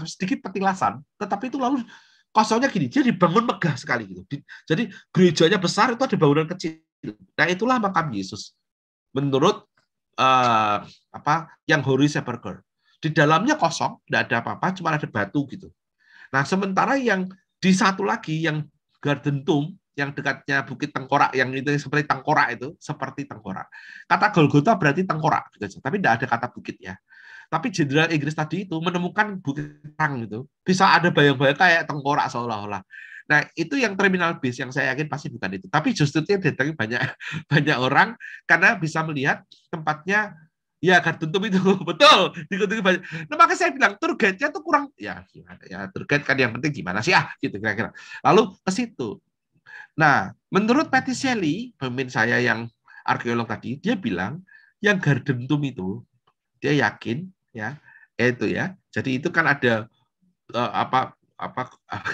sedikit petilasan, tetapi itu lalu kosongnya gini, dia dibangun megah sekali gitu. Jadi gerejanya besar, itu ada bangunan kecil. Nah, itulah makam Yesus. Menurut yang Holy Sepulchre. Di dalamnya kosong, tidak ada apa-apa, cuma ada batu gitu. Nah, sementara yang di satu lagi yang Garden Tomb, yang dekatnya Bukit Tengkorak, yang itu seperti tengkorak itu, seperti tengkorak. Kata Golgota berarti tengkorak, gitu, tapi tidak ada kata bukit ya. Tapi jenderal Inggris tadi itu menemukan bukit terang gitu. Bisa ada bayang-bayang kayak tengkorak seolah-olah. Nah, itu yang terminal bis yang saya yakin pasti bukan itu. Tapi justru itu yang didatangi banyak orang karena bisa melihat tempatnya ya Garden Tomb itu betul dikunjungi banyak. Nah, maka saya bilang tour guide-nya tuh kurang ya gimana ya, tour guide kan yang penting gimana sih gitu kira-kira. Lalu ke situ. Nah, menurut Patty Shelley, pemimpin saya yang arkeolog tadi, dia bilang yang Garden Tomb itu dia yakin ya itu ya. Jadi itu kan ada apa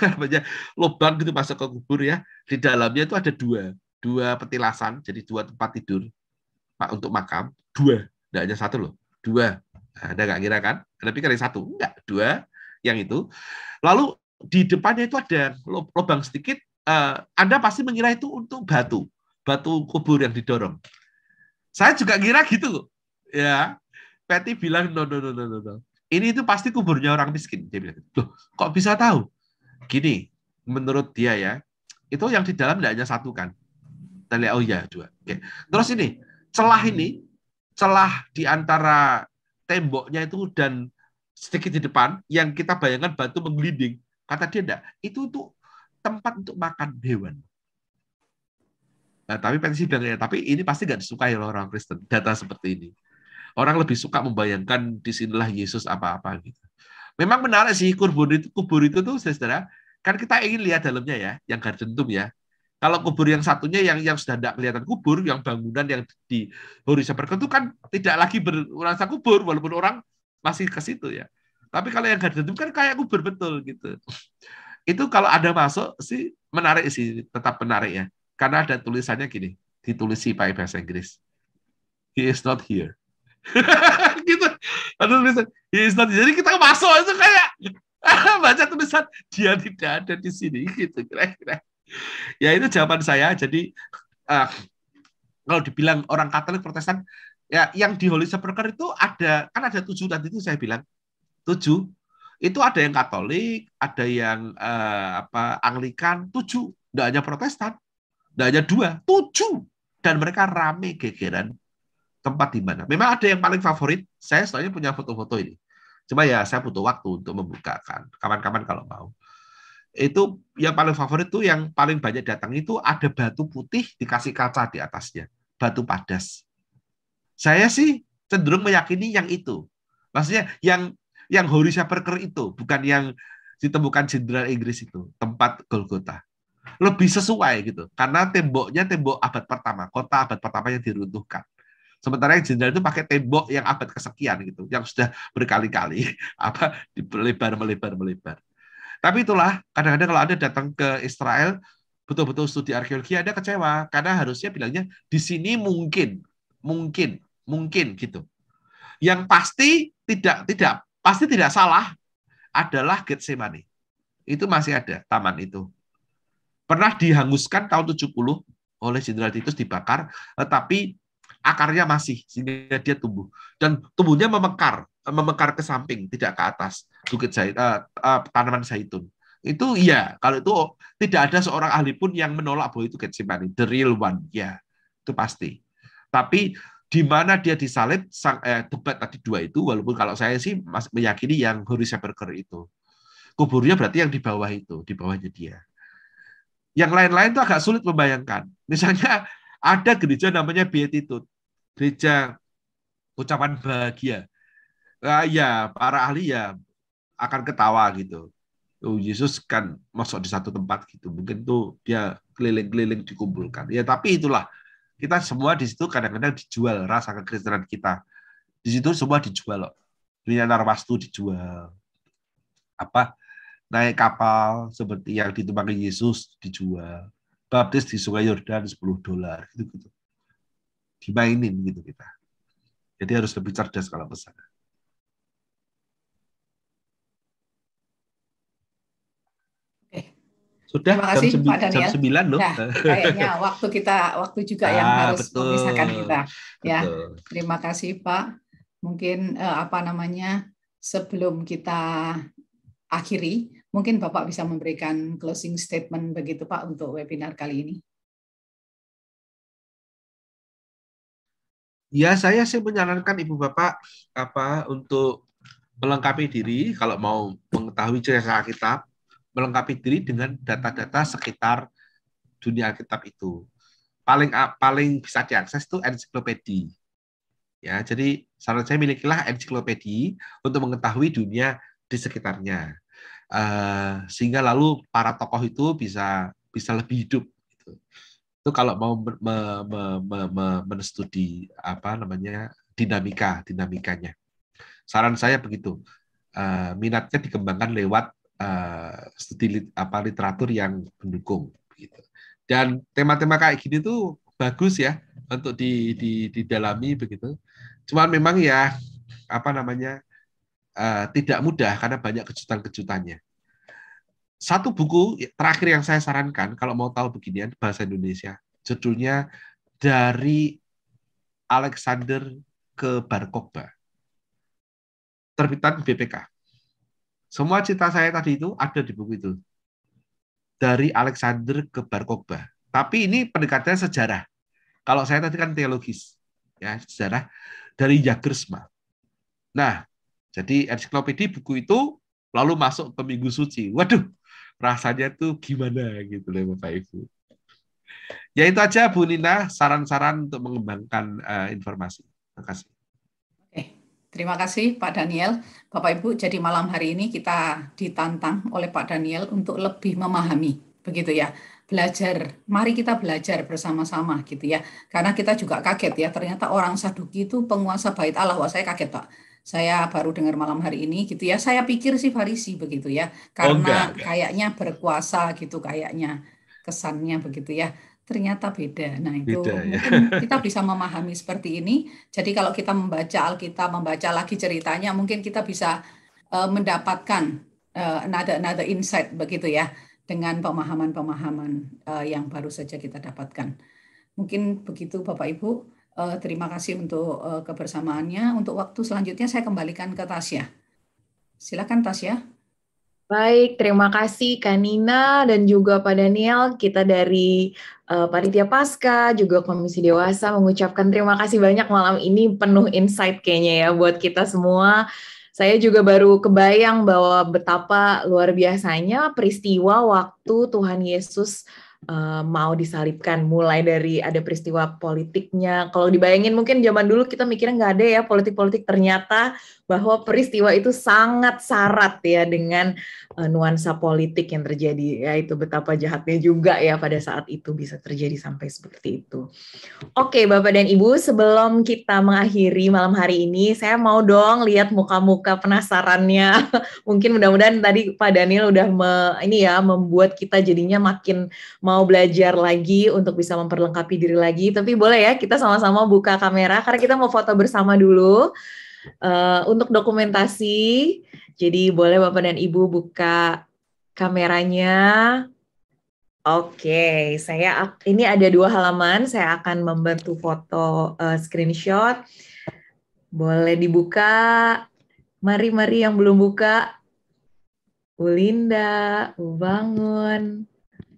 namanya lubang gitu masuk ke kubur ya. Di dalamnya itu ada dua petilasan, jadi 2 tempat tidur untuk makam, 2, tidak hanya 1 loh, 2. Nah, Anda nggak kira kan? Anda pikir yang 1, enggak, 2 yang itu. Lalu di depannya itu ada lubang sedikit. Anda pasti mengira itu untuk batu kubur yang didorong. Saya juga kira gitu, ya. Patty bilang no. Ini itu pasti kuburnya orang miskin. Dia bilang, loh, kok bisa tahu? Gini, menurut dia ya, itu yang di dalam tidak hanya 1 kan? Kita lihat, oh ya 2. Oke. Terus ini celah di antara temboknya itu dan sedikit di depan, yang kita bayangkan batu menggelinding. Kata dia enggak, itu tuh tempat untuk makan hewan. Nah, tapi Patty bilang ya, tapi ini pasti nggak disukai oleh orang Kristen, data seperti ini. Orang lebih suka membayangkan disinilah Yesus apa-apa gitu. Memang menarik sih kubur itu tuh saudara, kan kita ingin lihat dalamnya ya, yang Garden Tomb ya. Kalau kubur yang satunya yang sudah tidak kelihatan kubur, yang bangunan yang di Holy Sepulchre itu kan tidak lagi berasa kubur walaupun orang masih ke situ ya. Tapi kalau yang Garden Tomb kan kayak kubur betul gitu. Itu kalau ada masuk sih menarik sih, tetap menarik ya. Karena ada tulisannya gini, ditulis sih pakai bahasa Inggris. He is not here. Gitu. Ada tulisan, he is not here. Jadi kita masuk itu kayak baca tulisan dia tidak ada di sini gitu kira-kira. Ya itu jawaban saya. Jadi kalau dibilang orang Katolik Protestan, ya yang di Holy Sepulchre itu ada 7 tadi itu saya bilang 7. Itu ada yang Katolik, ada yang Anglikan, 7. Tidak hanya Protestan, tidak hanya 2, 7. Dan mereka rame gegeran tempat di mana. Memang ada yang paling favorit. Saya soalnya punya foto-foto ini. Cuma ya saya butuh waktu untuk membukakan. Kapan-kapan kalau mau. Itu yang paling favorit tuh yang paling banyak datang itu ada batu putih dikasih kaca di atasnya. Batu padas. Saya sih cenderung meyakini yang itu. Maksudnya yang Holy Sepulchre itu, bukan yang ditemukan jenderal Inggris itu, tempat Golgota. Lebih sesuai gitu. Karena temboknya tembok abad pertama, kota abad pertama yang diruntuhkan. Sementara yang jenderal itu pakai tembok yang abad kesekian gitu, yang sudah berkali-kali melebar. Tapi itulah, kadang-kadang kalau Anda datang ke Israel, betul-betul studi arkeologi, Anda kecewa karena harusnya bilangnya di sini mungkin gitu. Yang pasti tidak salah adalah Getsemani. Itu masih ada taman itu. Pernah dihanguskan tahun 70 oleh Jenderal Titus, dibakar, tetapi akarnya masih sehingga dia tumbuh dan tumbuhnya memekar ke samping, tidak ke atas bukit tanaman zaitun. Itu iya, kalau itu tidak ada seorang ahli pun yang menolak bahwa itu Getsemani, the real one, ya itu pasti. Tapi di mana dia disalib, debat tadi dua itu, walaupun kalau saya sih meyakini yang Holy Sepulchre itu. Kuburnya berarti yang di bawah itu, di bawahnya dia. Yang lain-lain itu agak sulit membayangkan. Misalnya ada gereja namanya Beatitude, gereja ucapan bahagia. Ya, para ahli ya akan ketawa gitu. Oh, Yesus kan masuk di satu tempat gitu. Mungkin tuh dia keliling-keliling dikumpulkan. Ya, tapi itulah. Kita semua di situ kadang-kadang dijual rasa kekristenan kita. Di situ semua dijual loh. Dunia Narwastu dijual. Naik kapal seperti yang ditumpangi Yesus dijual. Baptis di Sungai Yordan $10 gitu. Dimainin gitu kita. Jadi harus lebih cerdas kalau pesan. Sudah terima kasih Pak Daniel. Jam 9 loh. Nah, kayaknya waktu juga yang harus memisahkan kita. Ya, terima kasih Pak. Mungkin sebelum kita akhiri, mungkin Bapak bisa memberikan closing statement begitu Pak untuk webinar kali ini. Ya, saya sih menyarankan Ibu Bapak untuk melengkapi diri kalau mau mengetahui cerita Alkitab, melengkapi diri dengan data-data sekitar dunia Alkitab itu. Paling bisa diakses itu ensiklopedia. Ya, jadi saran saya milikilah ensiklopedia untuk mengetahui dunia di sekitarnya. Sehingga lalu para tokoh itu bisa lebih hidup. Gitu. Itu kalau mau menstudi dinamikanya. Saran saya begitu. Minatnya dikembangkan lewat studi literatur yang mendukung. Gitu. Dan tema-tema kayak gini tuh bagus ya untuk didalami begitu. Cuman memang ya tidak mudah karena banyak kejutan-kejutannya. Satu buku terakhir yang saya sarankan kalau mau tahu beginian bahasa Indonesia, judulnya Dari Alexander ke Bar Kokhba, terbitan BPK. Semua cerita saya tadi itu ada di buku itu. Dari Alexander ke Bar Kokhba. Tapi ini pendekatannya sejarah. Kalau saya tadi kan teologis, ya sejarah dari Jagersma. Nah, jadi ensiklopedia buku itu lalu masuk ke Minggu Suci. Waduh, rasanya tuh gimana gitu loh Bapak Ibu. Ya itu aja Bu Nina, saran-saran untuk mengembangkan informasi. Terima kasih. Oke, terima kasih Pak Daniel. Bapak Ibu, jadi malam hari ini kita ditantang oleh Pak Daniel untuk lebih memahami, begitu ya. Mari kita belajar bersama-sama gitu ya. Karena kita juga kaget ya, ternyata orang Saduki itu penguasa bait Allah. Wah, saya kaget Pak. Saya baru dengar malam hari ini gitu ya. Saya pikir sih Farisi begitu ya. Karena kayaknya berkuasa gitu kayaknya. Kesannya begitu ya. Ternyata beda. Nah, itu mungkin kita bisa memahami seperti ini. Jadi kalau kita membaca Alkitab, membaca lagi ceritanya, mungkin kita bisa mendapatkan another insight begitu ya. Dengan pemahaman-pemahaman yang baru saja kita dapatkan. Mungkin begitu Bapak Ibu. Terima kasih untuk kebersamaannya. Untuk waktu selanjutnya saya kembalikan ke Tasya. Silakan Tasya. Baik, terima kasih Kak Nina dan juga Pak Daniel. Kita dari Panitia Pasca, juga Komisi Dewasa mengucapkan terima kasih banyak malam ini, penuh insight kayaknya ya buat kita semua. Saya juga baru kebayang bahwa betapa luar biasanya peristiwa waktu Tuhan Yesus mau disalibkan, mulai dari ada peristiwa politiknya. Kalau dibayangin mungkin zaman dulu kita mikirnya nggak ada ya politik-politik, ternyata bahwa peristiwa itu sangat syarat ya dengan nuansa politik yang terjadi, yaitu betapa jahatnya juga ya pada saat itu bisa terjadi sampai seperti itu. Oke Bapak dan Ibu, sebelum kita mengakhiri malam hari ini, saya mau dong lihat muka-muka penasarannya. Mungkin mudah-mudahan tadi Pak Daniel udah membuat kita jadinya makin mau belajar lagi untuk bisa memperlengkapi diri lagi. Tapi boleh ya kita sama-sama buka kamera karena kita mau foto bersama dulu untuk dokumentasi. Jadi boleh Bapak dan Ibu buka kameranya. Oke, ini ada 2 halaman. Saya akan membantu foto screenshot. Boleh dibuka. Mari yang belum buka. Ulinda, Bangun.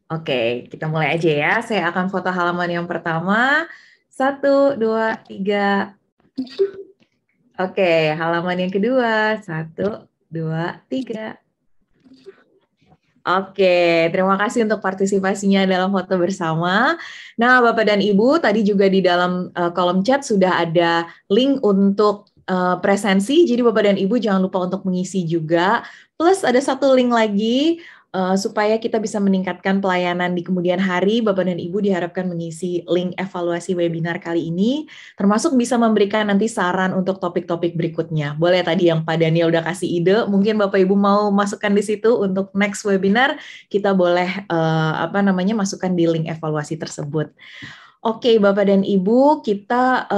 Oke, kita mulai aja ya. Saya akan foto halaman yang pertama. 1, 2, 3. Oke, halaman yang kedua. 1, 2, 3. Oke, terima kasih untuk partisipasinya dalam foto bersama. Nah, Bapak dan Ibu, tadi juga di dalam kolom chat sudah ada link untuk presensi, jadi Bapak dan Ibu jangan lupa untuk mengisi juga. Plus ada satu link lagi, supaya kita bisa meningkatkan pelayanan di kemudian hari, Bapak dan Ibu diharapkan mengisi link evaluasi webinar kali ini, termasuk bisa memberikan nanti saran untuk topik-topik berikutnya. Boleh tadi yang Pak Daniel udah kasih ide, mungkin Bapak Ibu mau masukkan di situ untuk next webinar, kita boleh masukkan di link evaluasi tersebut. Oke, Bapak dan Ibu, kita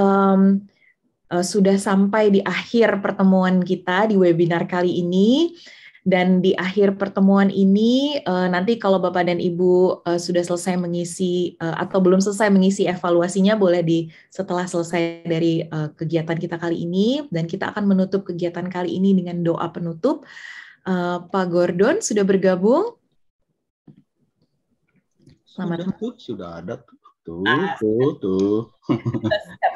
sudah sampai di akhir pertemuan kita di webinar kali ini. Dan di akhir pertemuan ini, nanti kalau Bapak dan Ibu sudah selesai mengisi atau belum selesai mengisi evaluasinya, boleh setelah selesai dari kegiatan kita kali ini, dan kita akan menutup kegiatan kali ini dengan doa penutup. Pak Gordon sudah bergabung? Selamat. Sudah ada tuh.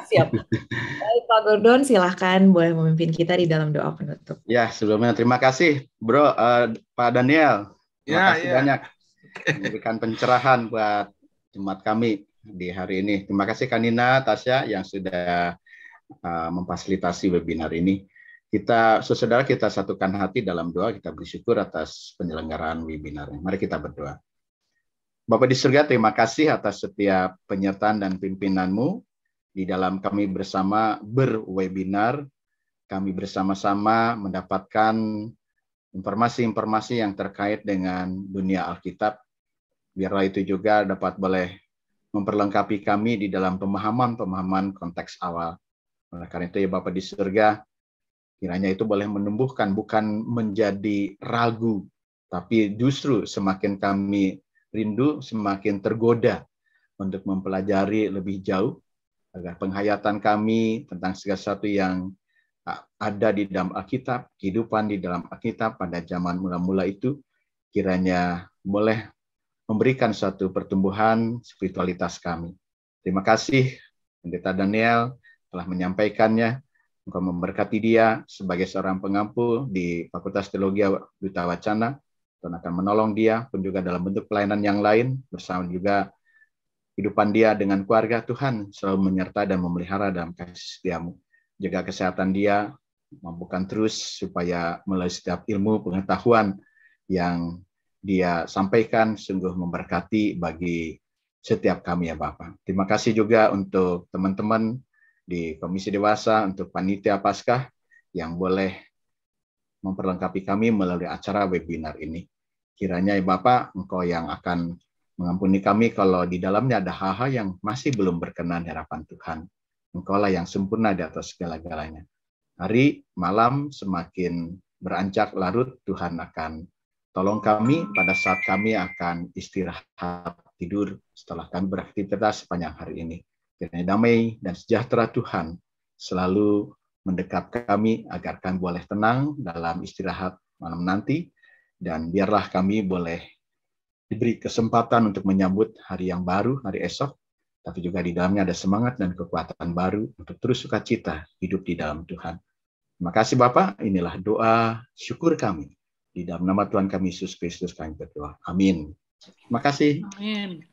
Siap. Baik, Pak Gordon, silahkan boleh memimpin kita di dalam doa penutup. Ya, sebelumnya terima kasih, Bro, Pak Daniel. Terima kasih banyak memberikan pencerahan buat jemaat kami di hari ini. Terima kasih Kanina, Tasya yang sudah memfasilitasi webinar ini. Saudara kita satukan hati dalam doa, kita bersyukur atas penyelenggaraan webinar. Mari kita berdoa. Bapak di surga, terima kasih atas setiap penyertaan dan pimpinanmu di dalam kami bersama berwebinar. Kami bersama-sama mendapatkan informasi-informasi yang terkait dengan dunia Alkitab. Biarlah itu juga boleh memperlengkapi kami di dalam pemahaman konteks awal. Oleh karena itu ya Bapak di surga, kiranya itu boleh menumbuhkan, bukan menjadi ragu, tapi justru semakin kami rindu, semakin tergoda untuk mempelajari lebih jauh, agar penghayatan kami tentang segala sesuatu yang ada di dalam Alkitab, kehidupan di dalam Alkitab pada zaman mula-mula itu, kiranya boleh memberikan suatu pertumbuhan spiritualitas kami. Terima kasih, Pendeta Daniel, telah menyampaikannya. Engkau memberkati dia sebagai seorang pengampu di Fakultas Teologi Duta Wacana. Tuhan akan menolong dia pun juga dalam bentuk pelayanan yang lain, bersama juga kehidupan dia dengan keluarga. Tuhan selalu menyertai dan memelihara dalam kasih setiamu. Jaga kesehatan dia, mampukan terus supaya melalui setiap ilmu pengetahuan yang dia sampaikan sungguh memberkati bagi setiap kami ya Bapak. Terima kasih juga untuk teman-teman di Komisi Dewasa, untuk Panitia Paskah yang boleh memperlengkapi kami melalui acara webinar ini. Kiranya ya Bapak, Engkau yang akan mengampuni kami kalau di dalamnya ada hal-hal yang masih belum berkenan di hadapan Tuhan. Engkaulah yang sempurna di atas segala-galanya. Hari, malam semakin beranjak larut, Tuhan akan tolong kami pada saat kami akan istirahat tidur setelah kami beraktivitas sepanjang hari ini. Kiranya damai dan sejahtera Tuhan selalu mendekap kami agar kami boleh tenang dalam istirahat malam nanti. Dan biarlah kami boleh diberi kesempatan untuk menyambut hari yang baru, hari esok, tapi juga di dalamnya ada semangat dan kekuatan baru untuk terus sukacita hidup di dalam Tuhan. Terima kasih Bapak, inilah doa syukur kami. Di dalam nama Tuhan kami Yesus Kristus kami berdoa. Amin. Terima kasih. Amin.